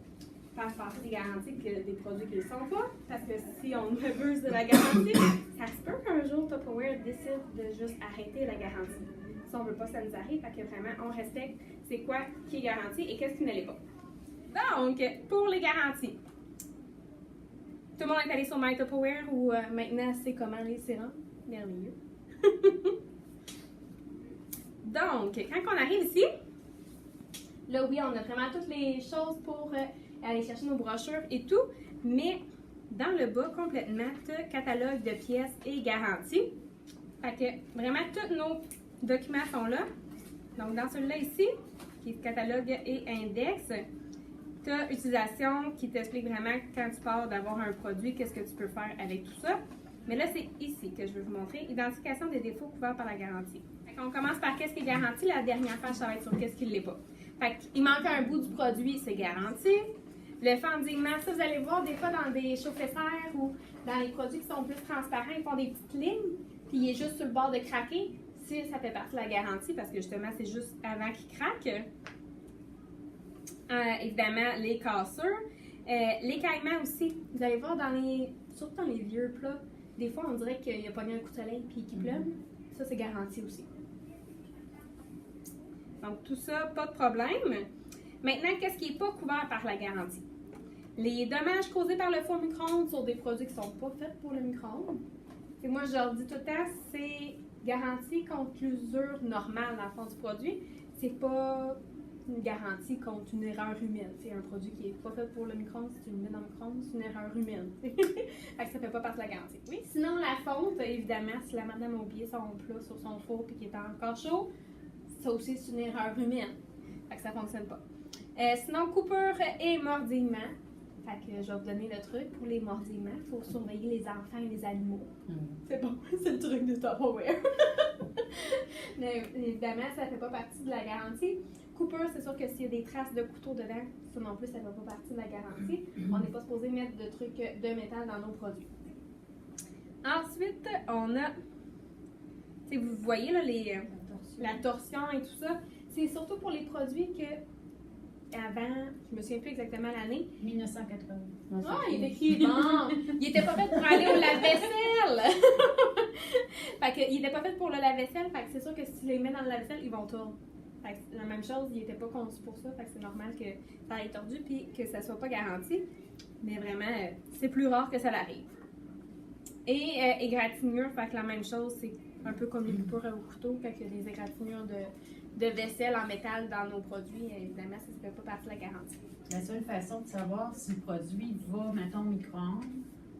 faire passer des garanties que des produits qui ne le sont pas. Parce que si on abuse de la garantie, ça se peut qu'un jour Tupperware décide de juste arrêter la garantie. Si on ne veut pas que ça nous arrive, fait que vraiment on respecte c'est quoi qui est garanti et qu'est-ce qui ne l'est pas. Donc, pour les garanties. Tout le monde est allé sur My Tupperware ou maintenant c'est comment les sirènes? Merveilleux. Donc, quand on arrive ici, là oui, on a vraiment toutes les choses pour aller chercher nos brochures et tout, mais dans le bas complètement, tu as catalogue de pièces et garantie. Fait que vraiment tous nos documents sont là. Donc dans celui-là ici, qui est catalogue et index, tu as utilisation qui t'explique vraiment quand tu pars d'avoir un produit, qu'est-ce que tu peux faire avec tout ça. Mais là, c'est ici que je veux vous montrer. Identification des défauts couverts par la garantie. On commence par qu'est-ce qui est garanti. La dernière page, ça va être sur qu'est-ce qui ne l'est pas. Fait qu'il manque un bout du produit, c'est garanti. Le fendillement, ça, vous allez voir des fois dans des chauffes-serres ou dans les produits qui sont plus transparents, ils font des petites lignes, puis il est juste sur le bord de craquer. Si ça fait partie de la garantie, parce que justement, c'est juste avant qu'il craque. Évidemment, les cassures. L'écaillement aussi. Vous allez voir, surtout dans les vieux plats, des fois, on dirait qu'il a pogné un coup de soleil puis qu'il pleuve. Ça, c'est garanti aussi. Donc, tout ça, pas de problème. Maintenant, qu'est-ce qui n'est pas couvert par la garantie? Les dommages causés par le four micro-ondes sur des produits qui ne sont pas faits pour le micro-ondes. Moi, je leur dis tout le temps, c'est garanti contre l'usure normale dans le fond du produit. C'est pas une garantie contre une erreur humaine. C'est un produit qui n'est pas fait pour le micro-ondes, si tu le mets dans le micro-ondes, c'est une erreur humaine. Fait que ça ne fait pas partie de la garantie. Oui. Sinon, la fonte, évidemment, si la madame a oublié son plat sur son four et qu'il est encore chaud, ça aussi, c'est une erreur humaine. Fait que ça ne fonctionne pas. Sinon, coupure et mordillement. Fait que je vais vous donner le truc pour les mordillements. Il faut surveiller les enfants et les animaux. C'est bon, c'est le truc de Tupperware. Mais évidemment, ça ne fait pas partie de la garantie. Coupure, c'est sûr que s'il y a des traces de couteau dedans, ça non plus, ça ne fait pas partie de la garantie. On n'est pas supposé mettre de trucs de métal dans nos produits. Ensuite, on a, vous voyez là, la torsion et tout ça. C'est surtout pour les produits que avant, je me souviens plus exactement l'année. 1980. Ah, il est écrit, bon, il était pas fait pour aller au lave-vaisselle. Fait que, il était pas fait pour le lave-vaisselle, fait que c'est sûr que si tu les mets dans le lave-vaisselle, ils vont tourner. Fait que la même chose, il était pas conçu pour ça, fait que c'est normal que ça aille tordu puis que ça soit pas garanti. Mais vraiment, c'est plus rare que ça l'arrive. Et égratignure, fait que la même chose, c'est un peu comme les coupures au couteau, quand il y a des égratignures de vaisselle en métal dans nos produits, évidemment, ça ne fait pas partie de la garantie. La seule façon de savoir si le produit va, mettons, au micro-ondes,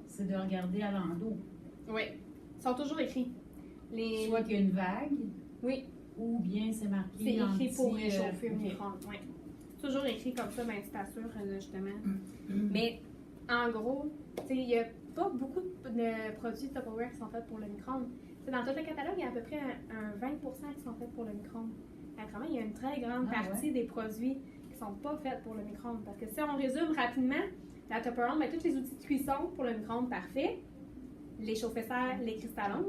c'est de regarder à l'endos. Oui. Ils sont toujours écrits. Soit qu'il y a une vague, oui, ou bien c'est marqué c'est écrit pour réchauffer au okay. micro-ondes. Oui. Toujours écrit comme ça, ben tu t'assures, justement. Mais, en gros, il n'y a pas beaucoup de produits Tupperware qui sont faits pour le micro-ondes. Dans tout le catalogue, il y a à peu près un 20% qui sont faits pour le micro-ondes. Vraiment, il y a une très grande partie des produits qui ne sont pas faits pour le micro-ondes. Parce que si on résume rapidement, la Tupperware, ben, tous les outils de cuisson pour le micro-ondes parfait, les chauffes-serres, les cristallons,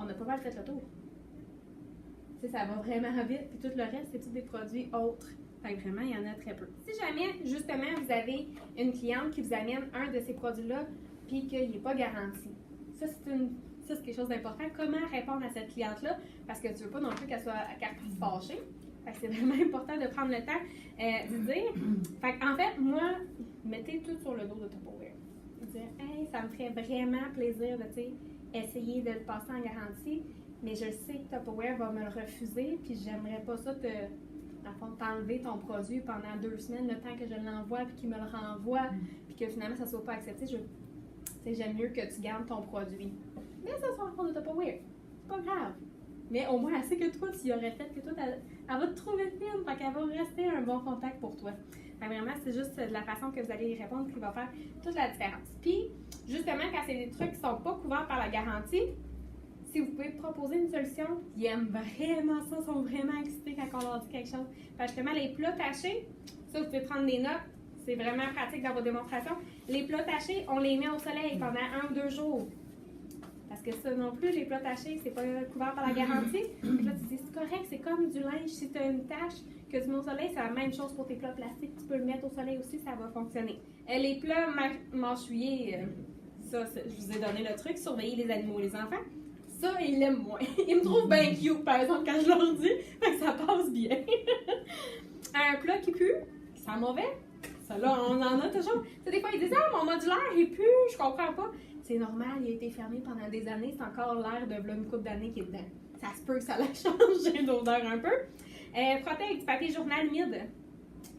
on n'a pas mal fait le tour. Ça va vraiment vite, puis tout le reste, c'est tous des produits autres. Fait que vraiment, il y en a très peu. Si jamais, justement, vous avez une cliente qui vous amène un de ces produits-là, puis qu'il n'est pas garanti, ça, c'est quelque chose d'important. Comment répondre à cette cliente-là? Parce que tu ne veux pas non plus qu'elle puisse fâcher. Fait que c'est vraiment important de prendre le temps de dire. Fait en fait, moi, mettez tout sur le dos de Tupperware. dire hey, ça me ferait vraiment plaisir de essayer de le passer en garantie, mais je sais que Tupperware va me le refuser, puis j'aimerais pas ça t'enlever ton produit pendant 2 semaines, le temps que je l'envoie, puis qu'il me le renvoie, puis que finalement ça soit pas accepté. J'aime mieux que tu gardes ton produit. Mais ça sera en de Tupperware. C'est pas grave. Mais au moins, elle sait que toi, tu y aurais fait, que toi, elle va te trouver fine, fait qu'elle va rester un bon contact pour toi. Fait vraiment, c'est juste de la façon que vous allez y répondre qui va faire toute la différence. Puis, justement, quand c'est des trucs qui ne sont pas couverts par la garantie, si vous pouvez proposer une solution, ils aiment vraiment ça, sont vraiment excités quand on leur dit quelque chose. Fait justement, les plats tachés, ça, vous pouvez prendre des notes. C'est vraiment pratique dans vos démonstrations. Les plats tachés, on les met au soleil pendant 1 ou 2 jours. Parce que ça non plus, les plats tachés, c'est pas couvert par la garantie. Donc là, tu dis, c'est correct, c'est comme du linge. Si tu as une tache que tu mets au soleil, c'est la même chose pour tes plats plastiques. Tu peux le mettre au soleil aussi, ça va fonctionner. Les plats mâchouillés, ça, je vous ai donné le truc, surveiller les animaux et les enfants. Ça, ils l'aiment moins. Ils me trouvent bien cute, par exemple, quand je leur dis. Fait que ça passe bien. Un plat qui pue, qui sent mauvais. Ça, là, on en a toujours. Tu sais, des fois, ils disent, ah, mon modulaire, il pue, je comprends pas. C'est normal, il a été fermé pendant des années, c'est encore l'air de une couple d'années qui est dedans. Ça se peut que ça la change d'odeur un peu. Frotter avec du papier journal humide.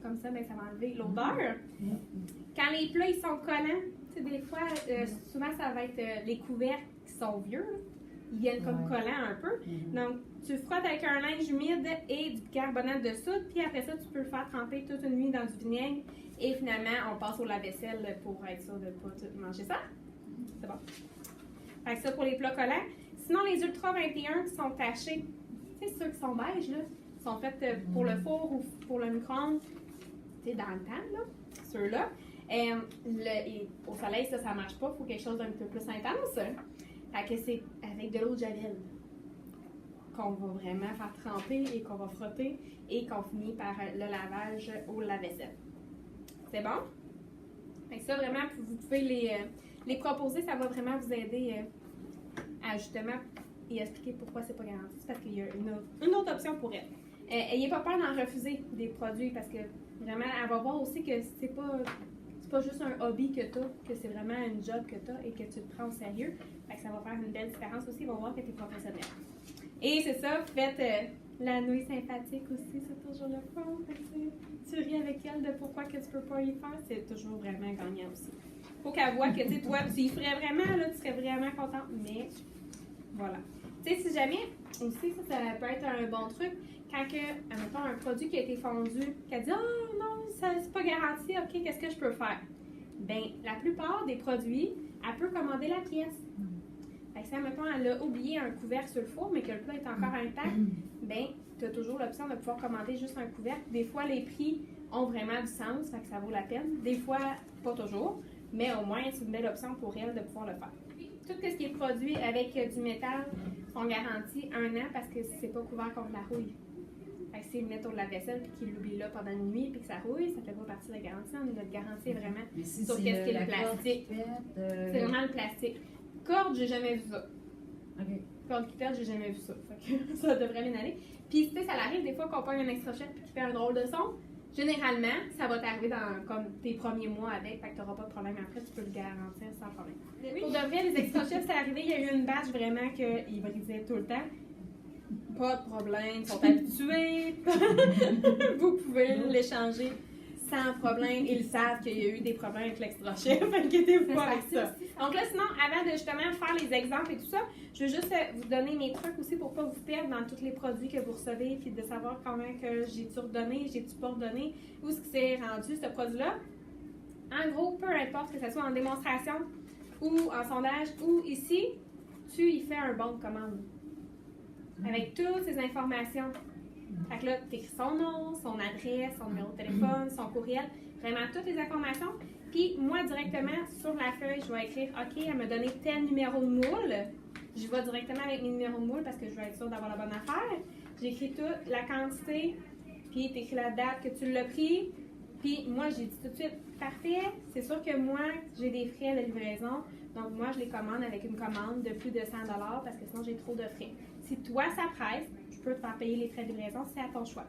Comme ça, ben, ça va enlever l'odeur. Quand les plats, ils sont collants, tu sais, des fois, souvent, ça va être les couvercles qui sont vieux, là. Ils viennent comme collants un peu. Donc, tu frottes avec un linge humide et du bicarbonate de soude, puis après ça, tu peux le faire tremper toute une nuit dans du vinaigre. Et finalement, on passe au lave-vaisselle pour être sûr de ne pas tout manger ça. C'est bon. Fait que ça pour les plats collants. Sinon, les Ultra 21 qui sont tachés, tu sais, ceux qui sont beiges, là, sont faits pour le four ou pour le micro-ondes. Tu sais, dans le temps, là, ceux-là. Au soleil, ça marche pas. Il faut quelque chose d'un peu plus intense. Fait que c'est avec de l'eau de javel qu'on va vraiment faire tremper et qu'on va frotter et qu'on finit par le lavage au lave-vaisselle. C'est bon? Fait que ça, vraiment, vous pouvez les proposer. Ça va vraiment vous aider à justement y expliquer pourquoi c'est pas garanti. C'est parce qu'il y a une autre option pour elle. Ayez pas peur d'en refuser des produits parce que vraiment, elle va voir aussi que c'est pas juste un hobby que tu as, que c'est vraiment un job que tu as et que tu te prends au sérieux. Fait que ça va faire une belle différence aussi. Ils vont voir que tu es professionnel. Et c'est ça, faites la nuit sympathique aussi, c'est toujours le fun. Tu ris avec elle de pourquoi que tu peux pas y faire, c'est toujours vraiment gagnant aussi. Faut qu'elle voit que toi, tu y ferais vraiment, là, tu serais vraiment contente. Mais voilà. Tu sais, si jamais, aussi, ça peut être un bon truc, quand que, admettons, un produit qui a été fondu, qu'elle dit « Oh non, c'est pas garanti, ok, qu'est-ce que je peux faire? » Bien, la plupart des produits, elle peut commander la pièce. Fait que si, admettons, elle a oublié un couvercle sur le four, mais que le plat est encore intact, bien, tu as toujours l'option de pouvoir commander juste un couvercle. Des fois, les prix ont vraiment du sens, fait que ça vaut la peine. Des fois, pas toujours, mais au moins, c'est une belle option pour elle de pouvoir le faire. Tout ce qui est produit avec du métal sont garantis 1 an parce que c'est pas couvert contre la rouille. Fait que s'ils le mettent au lave-vaisselle et qu'ils l'oublient là pendant une nuit puis que ça rouille, ça fait pas partie de la garantie. Notre garantie est vraiment sur qu'est-ce qui est le plastique. C'est vraiment le plastique. Corde, j'ai jamais vu ça. Okay. Corde qui pète, j'ai jamais vu ça. Fait que ça devrait bien aller. Puis, tu sais, ça arrive des fois qu'on pogne un extra chef et qu'il fait un drôle de son. Généralement, ça va t'arriver dans comme tes premiers mois avec, fait que tu n'auras pas de problème après, tu peux le garantir sans problème. Oui. Pour de vrai, les extra chefs, c'est arrivé, il y a eu une batch vraiment qu'ils brisaient tout le temps. Pas de problème, ils sont habitués. Vous pouvez l'échanger sans problème. Ils savent qu'il y a eu des problèmes avec l'extra chef, inquiétez-vous pas avec ça. Donc là, sinon, avant de justement faire les exemples et tout ça, je veux juste vous donner mes trucs aussi pour pas vous perdre dans tous les produits que vous recevez, puis de savoir comment que j'ai-tu redonné, j'ai-tu pas redonné, où est-ce que c'est rendu ce produit-là. En gros, peu importe que ce soit en démonstration ou en sondage ou ici, tu y fais un bon de commande. Avec toutes ces informations. Fait que là, tu écris son nom, son adresse, son numéro de téléphone, son courriel, vraiment toutes les informations. Puis moi, directement, sur la feuille, je vais écrire « OK, elle m'a donné tel numéro de moule. » Je vais directement avec mes numéros de moule parce que je veux être sûre d'avoir la bonne affaire. J'écris toute la quantité, puis tu écris la date que tu l'as pris. Puis moi, j'ai dit tout de suite « Parfait, c'est sûr que moi, j'ai des frais de livraison. Donc moi, je les commande avec une commande de plus de 100 $ parce que sinon, j'ai trop de frais. Si toi, ça presse, je peux te faire payer les frais de livraison, c'est à ton choix.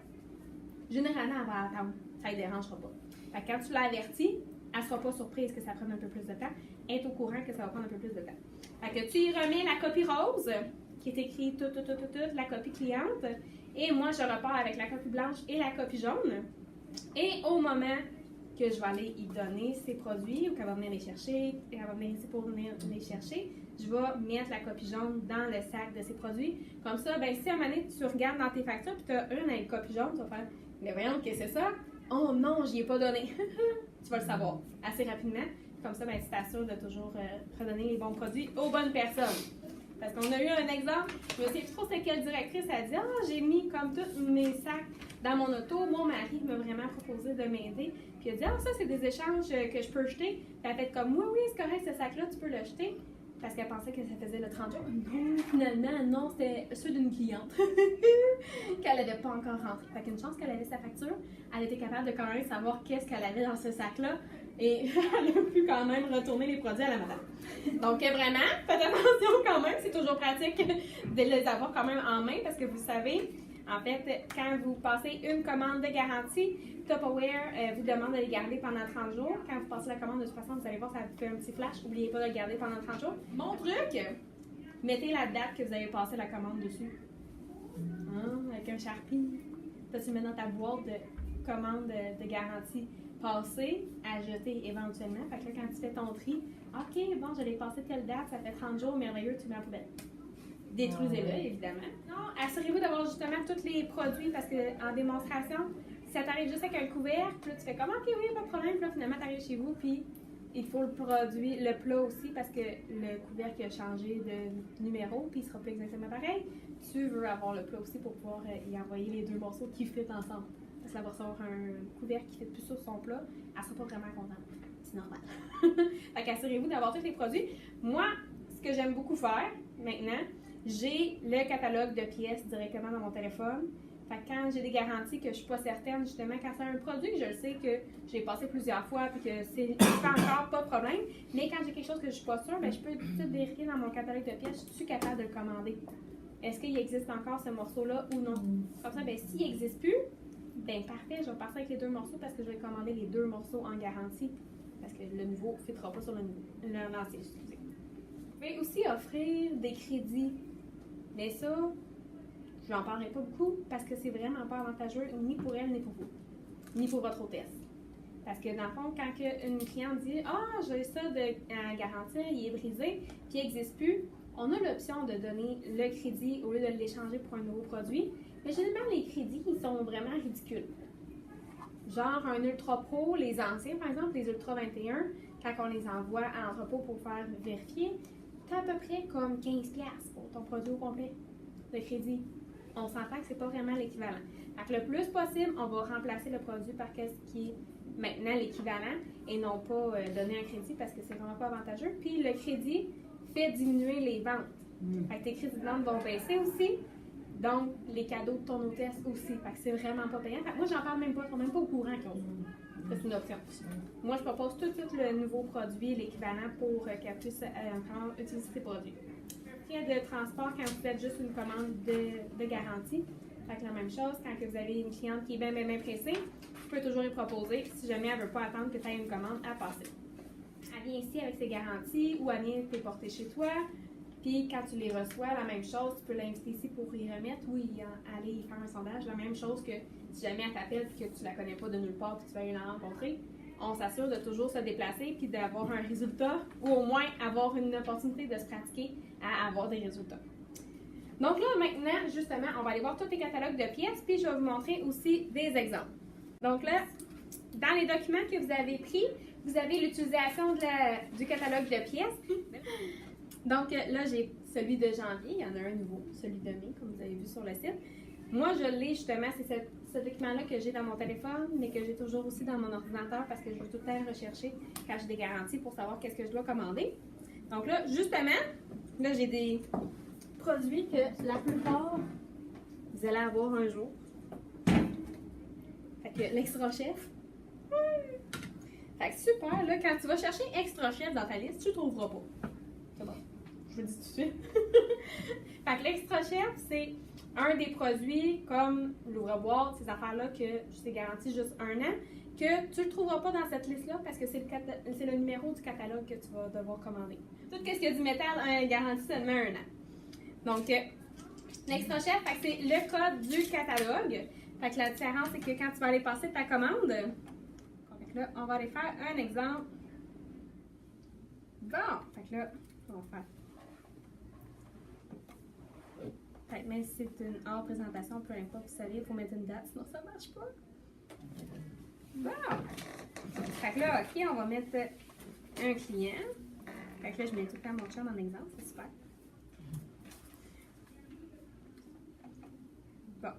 Généralement, elle va attendre. Ça ne dérangera pas. Fait que quand tu l'avertis, elle ne sera pas surprise que ça prenne un peu plus de temps. est au courant que ça va prendre un peu plus de temps. Fait que tu y remets la copie rose, qui est écrite toute, la copie cliente, et moi, je repars avec la copie blanche et la copie jaune. Et au moment que je vais aller y donner ces produits, ou qu'elle va venir les chercher, et elle va venir ici pour venir les chercher, je vais mettre la copie jaune dans le sac de ces produits. Comme ça, ben, si à un moment donné, tu regardes dans tes factures et tu as une avec copie jaune, tu vas faire « Mais voyons, qu'est-ce que c'est ça? Oh non, j'y ai pas donné! » Tu vas le savoir assez rapidement. Comme ça, ben, tu t'assures de toujours redonner les bons produits aux bonnes personnes. Parce qu'on a eu un exemple, je me sais plus trop c'est quelle directrice a dit « Ah, j'ai mis comme tous mes sacs dans mon auto. Mon mari m'a vraiment proposé de m'aider. » Puis il a dit « Ah, ça, c'est des échanges que je peux jeter. » Puis elle a fait comme « Oui, oui, c'est correct, ce sac-là, tu peux le jeter. » Parce qu'elle pensait que ça faisait le 30 jours. Non, finalement, non, c'était ceux d'une cliente qu'elle n'avait pas encore rentré. Fait qu'une chance qu'elle avait sa facture, elle était capable de quand même savoir qu'est-ce qu'elle avait dans ce sac-là. Et elle a pu quand même retourner les produits à la madame. Donc vraiment, faites attention quand même, c'est toujours pratique de les avoir quand même en main parce que vous savez, en fait, quand vous passez une commande de garantie, Tupperware vous demande de les garder pendant 30 jours. Quand vous passez la commande, de toute façon, vous allez voir, ça vous fait un petit flash. N'oubliez pas de le garder pendant 30 jours. Mon truc, mettez la date que vous avez passé la commande dessus. Avec un Sharpie. Ça, tu mets dans ta boîte de commande de garantie passée à jeter éventuellement. Fait que là, quand tu fais ton tri, OK, bon, je l'ai passé telle date, ça fait 30 jours, merveilleux, tu mets en poubelle. Détruisez-le, évidemment. Non, assurez-vous d'avoir justement tous les produits parce qu'en démonstration, si ça t'arrive juste avec un couvercle, là, tu fais comme OK, oui, pas de problème, puis là, finalement, tu arrives chez vous, puis il faut le produit, le plat aussi, parce que le couvercle a changé de numéro, puis il sera pas exactement pareil. Tu veux avoir le plat aussi pour pouvoir y envoyer les deux morceaux qui fit ensemble. Parce qu'elle va recevoir un couvercle qui ne fit plus sur son plat, elle sera pas vraiment contente. C'est normal. Fait qu'assurez-vous d'avoir tous les produits. Moi, ce que j'aime beaucoup faire maintenant, j'ai le catalogue de pièces directement dans mon téléphone. Fait que quand j'ai des garanties que je suis pas certaine, justement, quand c'est un produit que je le sais que j'ai passé plusieurs fois et que c'est pas encore pas de problème, mais quand j'ai quelque chose que je suis pas sûre, ben, je peux tout de suite vérifier dans mon catalogue de pièces, je suis capable de le commander. Est-ce qu'il existe encore ce morceau-là ou non? Comme ça, ben, s'il n'existe plus, ben parfait, je vais partir avec les deux morceaux parce que je vais commander les deux morceaux en garantie. Parce que le nouveau ne fitera pas sur l'ancien, excusez. Vous pouvez aussi offrir des crédits. Mais ça, je n'en parlerai pas beaucoup parce que c'est vraiment pas avantageux ni pour elle, ni pour vous, ni pour votre hôtesse. Parce que dans le fond, quand une cliente dit « Ah, j'ai ça à garantir, il est brisé, puis il n'existe plus », on a l'option de donner le crédit au lieu de l'échanger pour un nouveau produit. Mais généralement, les crédits, ils sont vraiment ridicules. Genre un Ultra Pro, les anciens par exemple, les Ultra 21, quand on les envoie à l'entrepôt pour faire vérifier, tu as à peu près comme 15$ pour ton produit au complet de crédit. On s'entend que c'est pas vraiment l'équivalent. Fait que le plus possible, on va remplacer le produit par ce qui est maintenant l'équivalent et non pas donner un crédit parce que c'est vraiment pas avantageux. Puis le crédit fait diminuer les ventes. Fait que tes crédits de vente vont baisser aussi. Donc, les cadeaux de ton hôtesse aussi. Fait que c'est vraiment pas payant. Fait que moi, j'en parle même pas. Ils sont même pas au courant c'est une option. Moi, je propose tout de suite le nouveau produit, l'équivalent, pour qu'elle puisse utiliser ces produits. Frais de transport quand vous faites juste une commande de garantie. Fait que la même chose, quand vous avez une cliente qui est bien pressée, vous pouvez toujours lui proposer, si jamais elle ne veut pas attendre que tu aies une commande à passer. Elle vient ici avec ses garanties ou elle vient te les porter chez toi. Puis quand tu les reçois, la même chose, tu peux l'inviter ici pour y remettre ou aller y faire un sondage. La même chose que si jamais elle t'appelle et que tu la connais pas de nulle part et que tu vas aller la rencontrer, on s'assure de toujours se déplacer puis d'avoir un résultat ou au moins avoir une opportunité de se pratiquer à avoir des résultats. Donc là, maintenant, justement, on va aller voir tous les catalogues de pièces puis je vais vous montrer aussi des exemples. Donc là, dans les documents que vous avez pris, vous avez l'utilisation du catalogue de pièces. Donc là, j'ai celui de janvier, il y en a un nouveau, celui de mai, comme vous avez vu sur le site. Moi, je l'ai justement, c'est ce document-là que j'ai dans mon téléphone, mais que j'ai toujours aussi dans mon ordinateur parce que je veux tout le temps rechercher quand j'ai des garanties pour savoir qu'est-ce que je dois commander. Donc là, justement, là, j'ai des produits que la plupart, vous allez avoir un jour. Fait que l'extra chef. Fait que super, là, quand tu vas chercher extra chef dans ta liste, tu ne trouveras pas. C'est bon. Je vous le dis tout de suite. Fait que l'extra chef, c'est un des produits comme l'ouvre-boîte, ces affaires-là que c'est garanti juste 1 an, que tu ne le trouveras pas dans cette liste-là parce que c'est le numéro du catalogue que tu vas devoir commander. Tout ce qu'il y a du métal a garantie seulement 1 an. Donc, l'extra chef, c'est le code du catalogue. Fait que la différence, c'est que quand tu vas aller passer ta commande, là, on va aller faire un exemple. Bon, fait que là, on va faire. Fait que même si c'est une hors présentation, peu importe, vous savez, il faut mettre une date, sinon ça marche pas. Bon! Fait que là, OK, on va mettre un client. Fait que là, je mets tout le temps mon chum en exemple, c'est super. Bon.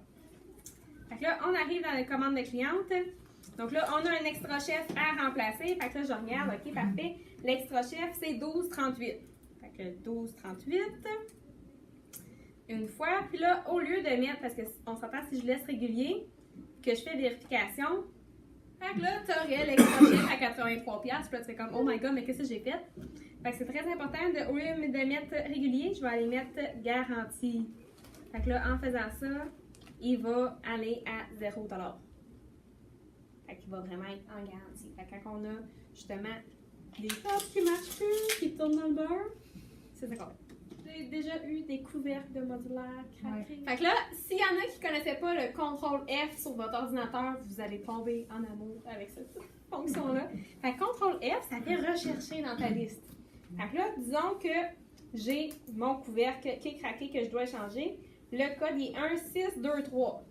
Fait que là, on arrive dans la commande de cliente. Donc là, on a un extra chef à remplacer. Fait que là, je regarde, OK, parfait. L'extra chef, c'est 12,38. Fait que 12,38. Une fois. Puis là, au lieu de mettre, parce qu'on s'entend si je laisse régulier, que je fais vérification, fait que là, tu aurais l'extra chef à 83$. Puis là, tu fais comme, oh my god, mais qu'est-ce que j'ai fait? Fait que c'est très important, au lieu de mettre régulier, je vais aller mettre garantie. Fait que là, en faisant ça, il va aller à 0$. Fait qu'il va vraiment être en garantie. Fait que quand on a justement des tasses qui marchent plus, qui tournent dans le beurre, c'est ça qu'on fait. J'ai déjà eu des couvercles de modulaire craqués. Ouais. Fait que là, s'il y en a qui ne connaissaient pas le CTRL F sur votre ordinateur, vous allez tomber en amour avec cette fonction-là. Fait que CTRL F, ça fait rechercher dans ta liste. Fait que là, disons que j'ai mon couvercle qui est craqué que je dois changer. Le code est 1623.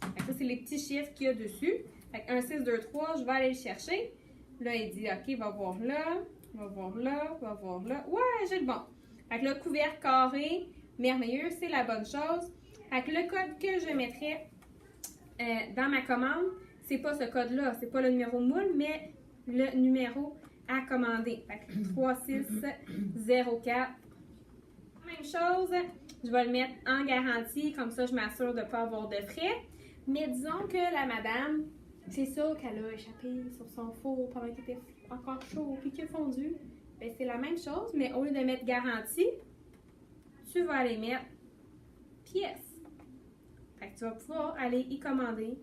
Fait que ça, c'est les petits chiffres qu'il y a dessus. Fait que 1623, je vais aller le chercher. Là, il dit, OK, va voir là, va voir là, va voir là. Ouais, j'ai le bon. Fait que le couvercle carré, merveilleux, c'est la bonne chose. Fait que le code que je mettrais dans ma commande, c'est pas ce code-là, c'est pas le numéro moule, mais le numéro à commander. Fait que 3604. Même chose, je vais le mettre en garantie, comme ça je m'assure de ne pas avoir de frais. Mais disons que la madame, c'est sûr qu'elle a échappé sur son four pendant qu'il était encore chaud puis qu'il a fondu. Ben, c'est la même chose, mais au lieu de mettre garantie, tu vas aller mettre pièce. Fait que tu vas pouvoir aller y commander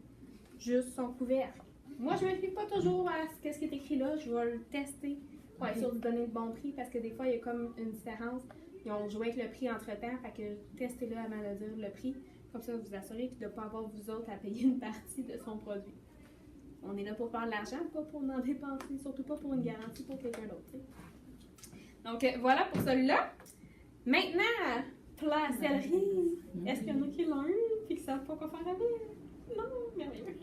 juste son couvercle. Moi, je ne me fie pas toujours à ce qui est écrit là, je vais le tester pour être sûr de donner le bon prix parce que des fois, il y a comme une différence. Ils ont joué avec le prix entre-temps, fait que testez-le avant de dire le prix. Comme ça, vous vous assurez de ne pas avoir vous autres à payer une partie de son produit. On est là pour faire de l'argent, pas pour en dépenser, surtout pas pour une garantie pour quelqu'un d'autre. Donc, voilà pour celui-là. Maintenant, plat à céleri. Est-ce qu'il y en a qui l'ont eu et qui ne savent pas quoi faire avec? Non, merveilleux.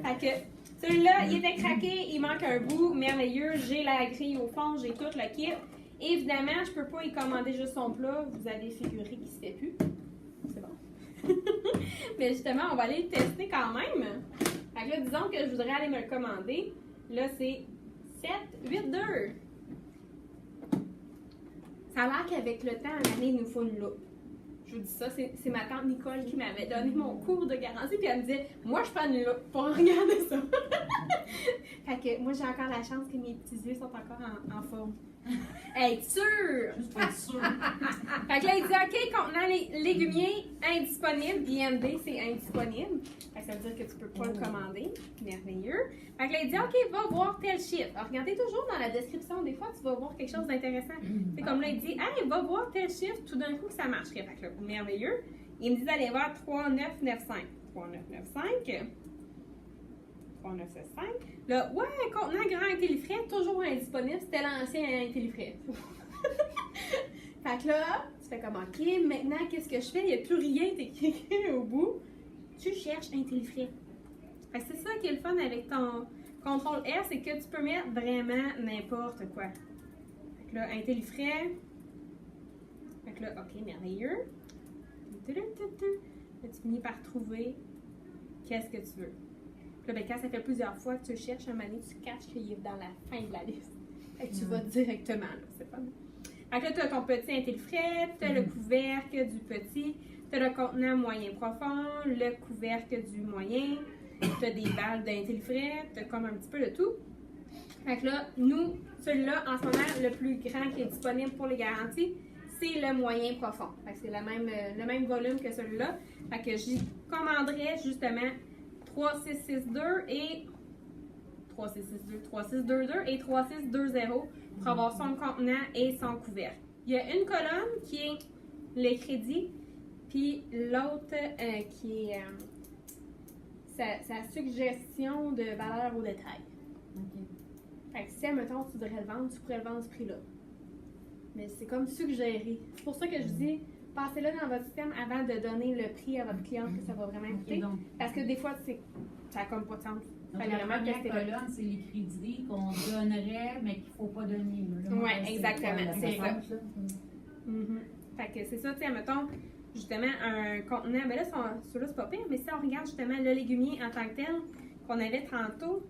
Fait que celui-là, il était craqué, il manque un bout, merveilleux. J'ai la grille au fond, j'ai tout le kit. Évidemment, je ne peux pas y commander juste son plat. Vous avez figuré qu'il ne se fait plus. C'est bon. Mais justement, on va aller le tester quand même. Fait que là, disons que je voudrais aller me le commander. Là, c'est 782. Ça a l'air qu'avec le temps, l'année, il nous faut une loupe. Je vous dis ça, c'est ma tante Nicole qui m'avait donné mon cours de garantie, puis elle me disait, moi, je prends une loupe pour regarder ça. Fait que moi, j'ai encore la chance que mes petits yeux sont encore en forme. Être sûr! Juste pour être sûr. Fait que là, il dit, OK, contenant les légumiers indisponibles, IND, c'est indisponible. Fait que ça veut dire que tu peux pas le commander. Merveilleux. Fait que là, il dit, OK, va voir tel chiffre. Alors, regardez toujours dans la description, des fois, tu vas voir quelque chose d'intéressant. C'est comme là, il dit, hey, va voir tel chiffre, tout d'un coup, ça marcherait. Fait que là, merveilleux. Il me dit d'aller voir 3995. 3995. 3975. Là, ouais, contenant grand intellifrais, toujours indisponible. C'était l'ancien intellifrais. Fait que là, tu fais comme, OK, maintenant, qu'est-ce que je fais? Il n'y a plus rien écrit au bout. Tu cherches intellifrais. Fait que c'est ça qui est le fun avec ton CTRL R, c'est que tu peux mettre vraiment n'importe quoi. Fait que là, intellifrais. Fait que là, OK, merveilleux. Là, tu finis par trouver qu'est-ce que tu veux. Là, ben, quand ça fait plusieurs fois que tu cherches un mané, tu caches qu'il est dans la fin de la liste. Fait que tu vas directement là, c'est pas mal. Fait que là, tu as ton petit intellifrais, tu as le couvercle du petit, tu as le contenant moyen profond, le couvercle du moyen, tu as des balles d'intellifrais, tu as comme un petit peu de tout. Fait que là, nous, celui-là, en ce moment, le plus grand qui est disponible pour les garanties, c'est le moyen profond. Fait que c'est le même volume que celui-là. Fait que j'y commanderais justement 3662 et 3662, 3622 et 3620 pour avoir son contenant et son couvercle. Il y a une colonne qui est les crédits, puis l'autre qui est sa suggestion de valeur au détail. OK. Fait que si, mettons, tu voudrais le vendre, tu pourrais le vendre à ce prix-là. Mais c'est comme suggéré. C'est pour ça que je dis, passez-le dans votre système avant de donner le prix à votre cliente que ça va vraiment OK, coûter. donc, Parce que des fois, ça n'a comme pas de sens. donc Fallait la vraiment première tester le- colonne, c'est les crédits qu'on donnerait, mais qu'il ne faut pas donner. là. Ouais, C'est exactement, quoi, la c'est ça. réponse, là? Mhm. Fait que c'est ça, tu sais, mettons, justement, un contenant, ben là, celui-là, c'est pas pire, mais si on regarde justement le légumier en tant que tel, qu'on avait tantôt,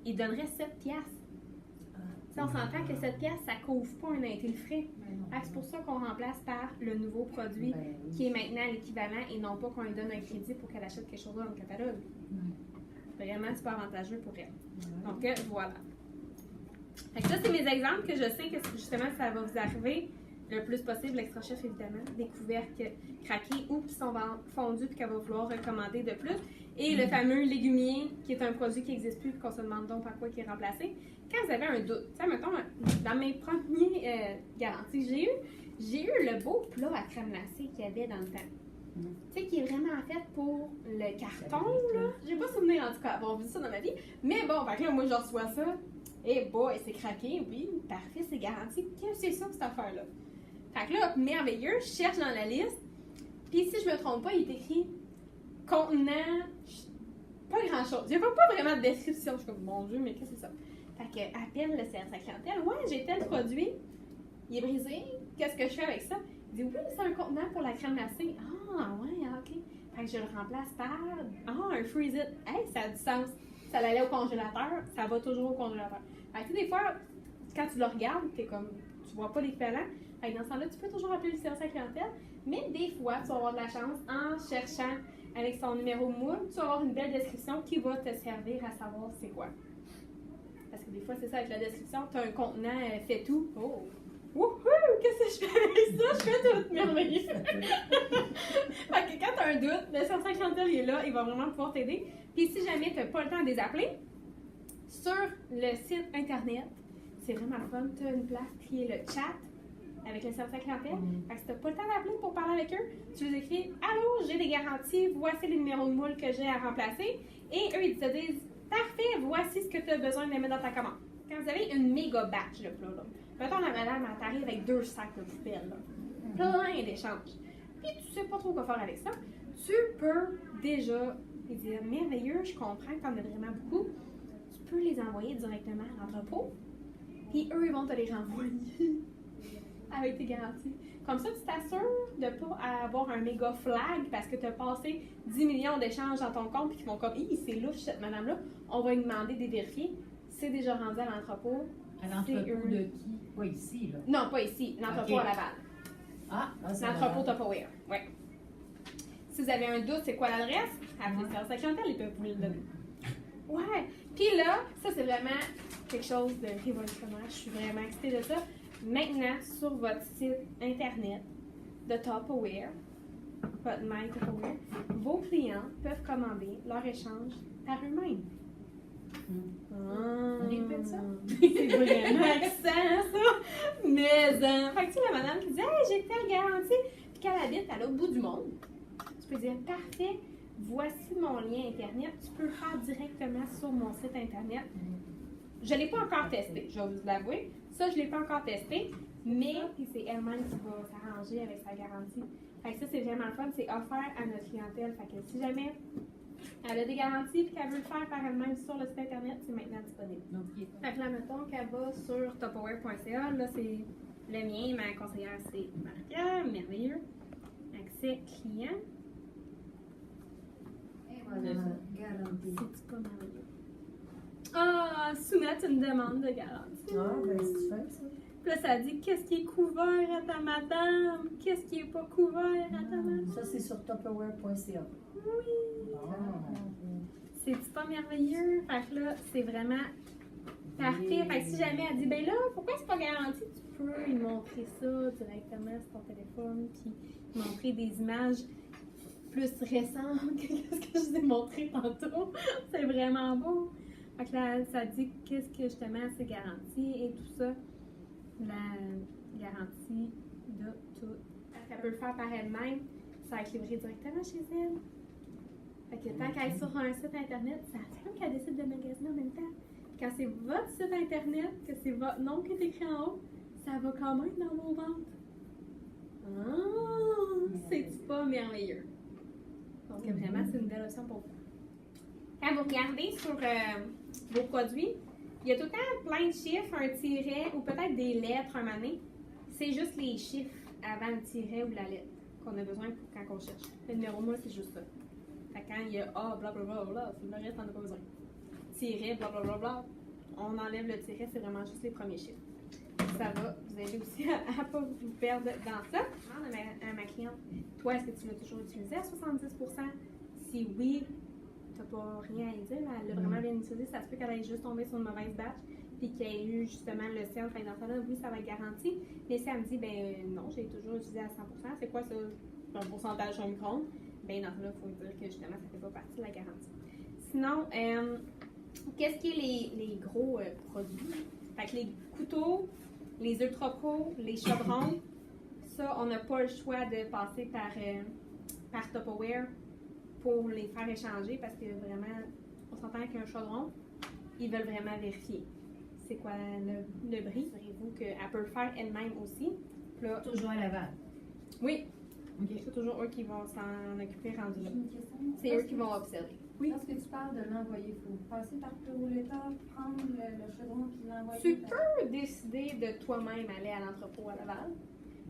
il donnerait 7 piastres. Si on s'entend que 7 piastres, ça couvre pas un inté le frais. Ben non. Fait que c'est pour ça qu'on remplace par le nouveau produit Ben oui. qui est maintenant l'équivalent et non pas qu'on lui donne un crédit pour qu'elle achète quelque chose dans le catalogue. Vraiment super avantageux pour elle. Ouais. Donc, voilà. Fait que ça, c'est mes exemples que je sais que justement, ça va vous arriver le plus possible. L'Extra Chef, évidemment, des couvercles craqués ou qui sont fondus puis qu'elle va vouloir recommander de plus. Et le fameux légumier, qui est un produit qui n'existe plus et qu'on se demande donc par quoi qui est remplacé. Quand vous avez un doute, tu sais, mettons, dans mes premiers garanties que j'ai eu le beau plat à crème glacée qu'il y avait dans le temps. Tu sais, qui est vraiment fait pour le carton, là. J'ai pas souvenir, en tout cas, avoir vu ça dans ma vie. Mais bon, fait que là, moi, je reçois ça. Et boy, c'est craqué, oui, parfait, c'est garanti. Qu'est-ce que c'est ça, cette affaire-là? Fait que là, merveilleux, je cherche dans la liste. Puis si je me trompe pas, il est écrit contenant, pas grand-chose. Il n'y a pas vraiment de description. Je suis comme, mon Dieu, mais qu'est-ce que c'est ça? Fait que, appelle le service à clientèle. Ouais, j'ai tel produit. Il est brisé. Qu'est-ce que je fais avec ça? Il dit, oui, c'est un contenant pour la crème glacée. Ah, ouais, ok. Fait que je le remplace par, un freeze it. Hey, ça a du sens. Ça allait au congélateur, ça va toujours au congélateur. Fait que, tu sais, des fois, quand tu le regardes, t'es comme, tu vois pas l'équivalent. Fait que dans ce temps-là, tu peux toujours appeler le service à clientèle. Mais des fois, tu vas avoir de la chance en cherchant avec son numéro moule, tu vas avoir une belle description qui va te servir à savoir c'est quoi. Parce que des fois, c'est ça, avec la description, tu as un contenant fait tout. Oh! Wouhou! Qu'est-ce que je fais avec ça? Je fais tout merveilleux! Fait que quand tu as un doute, le service à clientèle il est là, il va vraiment pouvoir t'aider. Puis si jamais tu n'as pas le temps de les appeler, sur le site internet, c'est vraiment fun, tu as une place qui est le chat avec le service à clientèle. Fait que si tu n'as pas le temps d'appeler pour parler avec eux, tu les écris « Allô, j'ai des garanties, voici les numéros de moule que j'ai à remplacer. » Et eux, ils te disent « Parfait, voici ce que tu as besoin de mettre dans ta commande. » Quand vous avez une méga batch de plats, là, mettons la madame, elle t'arrive avec 2 sacs de poubelle, là, plein d'échanges. Puis tu sais pas trop quoi faire avec ça, tu peux déjà lui dire « Merveilleux, je comprends que tu en as vraiment beaucoup. » Tu peux les envoyer directement à l'entrepôt, puis eux, ils vont te les renvoyer avec tes garanties. Comme ça, tu t'assures de ne pas avoir un méga flag parce que tu as passé 10 millions d'échanges dans ton compte puis qu'ils vont comme « Hi, c'est louche cette madame-là, on va lui demander de vérifier. » C'est déjà rendu à l'entrepôt. À l'entrepôt de qui? Pas ici, là. Non, pas ici. L'entrepôt Ok. à Laval. Ah, c'est L'entrepôt Laval. Tupperware. Oui. Si vous avez un doute, c'est quoi l'adresse? Appelez le service à clientèle, ils peuvent vous le donner. Ouais. Puis là, ça, c'est vraiment quelque chose de révolutionnaire. Je suis vraiment excitée de ça. Maintenant, sur votre site internet de Tupperware, votre My Tupperware, vos clients peuvent commander leur échange par eux-mêmes. Répète ça. C'est vraiment accent, ça! Mais, fait que tu sais, la madame qui dit « Hey, j'ai telle garantie! » Puis qu'elle habite à l'autre bout du monde, tu peux dire « Parfait, voici mon lien Internet. » Tu peux le faire directement sur mon site Internet. Je ne l'ai pas encore testé, je vais vous l'avouer. Ça, je ne l'ai pas encore testé, mais c'est elle-même qui va s'arranger avec sa garantie. Fait que ça, c'est vraiment le fun. C'est offert à notre clientèle. Fait que si jamais elle a des garanties et qu'elle veut le faire par elle-même sur le site Internet, c'est maintenant disponible. Ok. Fait que là, mettons qu'elle va sur tupperware.ca. Là, c'est le mien. Ma conseillère, c'est Maria. Merveilleux. Accès client. Et voilà, garantie. C'est pas merveilleux. Ah, soumettre une demande de garantie. Ah, ben, c'est fait, ça. Puis là, ça dit qu'est-ce qui est couvert à ta madame, qu'est-ce qui est pas couvert à ta madame. Ça, c'est sur tupperware.ca. Oui. Ah. C'est pas merveilleux? Fait que là, c'est vraiment parfait. Fait que si jamais elle dit, ben là, pourquoi c'est pas garanti? Tu peux lui montrer ça directement sur ton téléphone, puis lui montrer des images plus récent que ce que je vous ai montré tantôt. C'est vraiment beau. Fait que là, ça dit qu'est-ce que justement c'est garanti et tout ça. La garantie de tout. Elle peut le faire par elle-même. Ça va être livré directement chez elle. Fait que tant qu'elle est sur un site internet, ça fait comme qu'elle décide de magasiner en même temps. Quand c'est votre site internet, que c'est votre nom qui est écrit en haut, ça va quand même dans vos ventes. Ah, c'est pas merveilleux. Donc vraiment, c'est une belle option pour vous. Quand vous regardez sur vos produits, il y a tout le temps plein de chiffres, un tiret ou peut-être des lettres un moment donné. C'est juste les chiffres avant le tiret ou la lettre qu'on a besoin pour quand on cherche. Le numéro 1, c'est juste ça. Fait que quand il y a A, blablabla, c'est le reste, on n'a pas besoin. Tiret, blablabla, on enlève le tiret, c'est vraiment juste les premiers chiffres. Ça va vous aider aussi à ne pas vous perdre dans ça. Je demande à ma cliente, toi, est-ce que tu l'as toujours utilisé à 70%? Si oui, tu n'as pas rien à y dire, elle l'a vraiment bien utilisé. Ça se peut qu'elle ait juste tombé sur une mauvaise batch, puis qu'elle ait eu justement le sel. Enfin, dans ce cas-là, oui, ça va être garanti. Mais si elle me dit, ben non, j'ai toujours utilisé à 100%, c'est quoi ça? Un pourcentage sur un micro-ondes? Ben dans ce cas-là, il faut dire que justement, ça ne fait pas partie de la garantie. Sinon, qu'est-ce qui est les gros produits? Fait que les couteaux, les Ultra Pro, les chevrons, ça, on n'a pas le choix de passer par Tupperware pour les faire échanger parce que vraiment, on s'entend qu'un chaudron, ils veulent vraiment vérifier c'est quoi le bris. Savez-vous qu'elle peut le faire elle-même aussi. Là, Toujours à Laval. oui, OK. c'est toujours eux qui vont s'en occuper rendu là. J'ai une question. C'est eux qui vont observer. Oui. Lorsque tu parles de l'envoyer, il faut passer par Puroleta, prendre le chaudron puis l'envoyer. Tu peux décider de toi-même aller à l'entrepôt à Laval.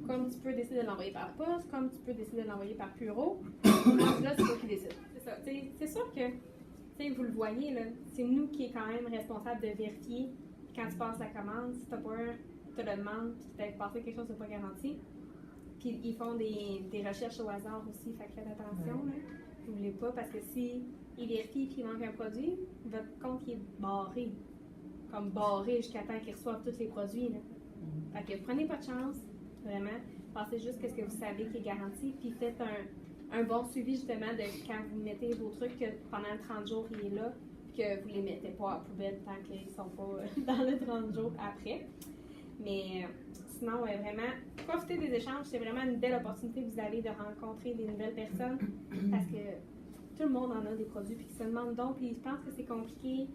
Comme tu peux décider de l'envoyer par poste, comme tu peux décider de l'envoyer par Puro. Là, c'est toi qui décides. C'est ça. C'est sûr que, vous le voyez, là, c'est nous qui est quand même responsable de vérifier quand tu passes la commande, si t'as pas te le demande, puis que t'as passé quelque chose de pas garanti. Puis ils font des recherches au hasard aussi, fait que faites attention, là. N'oubliez pas, parce que si ils vérifient qu'il manque un produit, votre compte il est barré. Comme barré jusqu'à temps qu'ils reçoivent tous les produits, là. Fait que prenez pas de chance, vraiment. Pensez juste que ce que vous savez qui est garanti, puis faites un bon suivi justement de quand vous mettez vos trucs, que pendant le 30 jours il est là, que vous les mettez pas à la poubelle tant qu'ils sont pas dans le 30 jours après. Mais sinon, vraiment, profitez des échanges. C'est vraiment une belle opportunité que vous avez de rencontrer des nouvelles personnes parce que tout le monde en a des produits puis ils se demandent donc, puis ils pensent que c'est compliqué.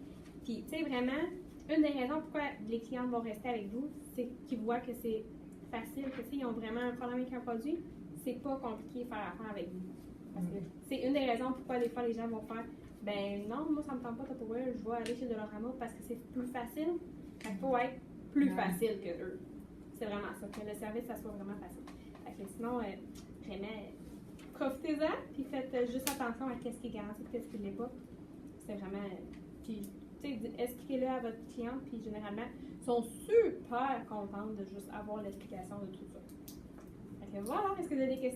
Puis, tu sais, vraiment, une des raisons pourquoi les clients vont rester avec vous, c'est qu'ils voient que c'est facile, que s'ils ont vraiment un problème avec un produit, c'est pas compliqué de faire affaire avec vous. Parce que c'est une des raisons pourquoi des fois les gens vont faire ben non, moi ça me tente pas de Tupperware, je vais aller chez Dollarama parce que c'est plus facile. Il faut être plus facile que eux. C'est vraiment ça, que le service ça soit vraiment facile. Fait que sinon, vraiment, profitez-en, puis faites juste attention à qu'est-ce qui est garanti et qu'est-ce qui ne l'est pas. C'est vraiment. Puis, tu sais, expliquez-le à votre cliente, puis généralement, ils sont super contents de juste avoir l'explication de tout ça. Fait que voilà, est-ce que vous avez des questions?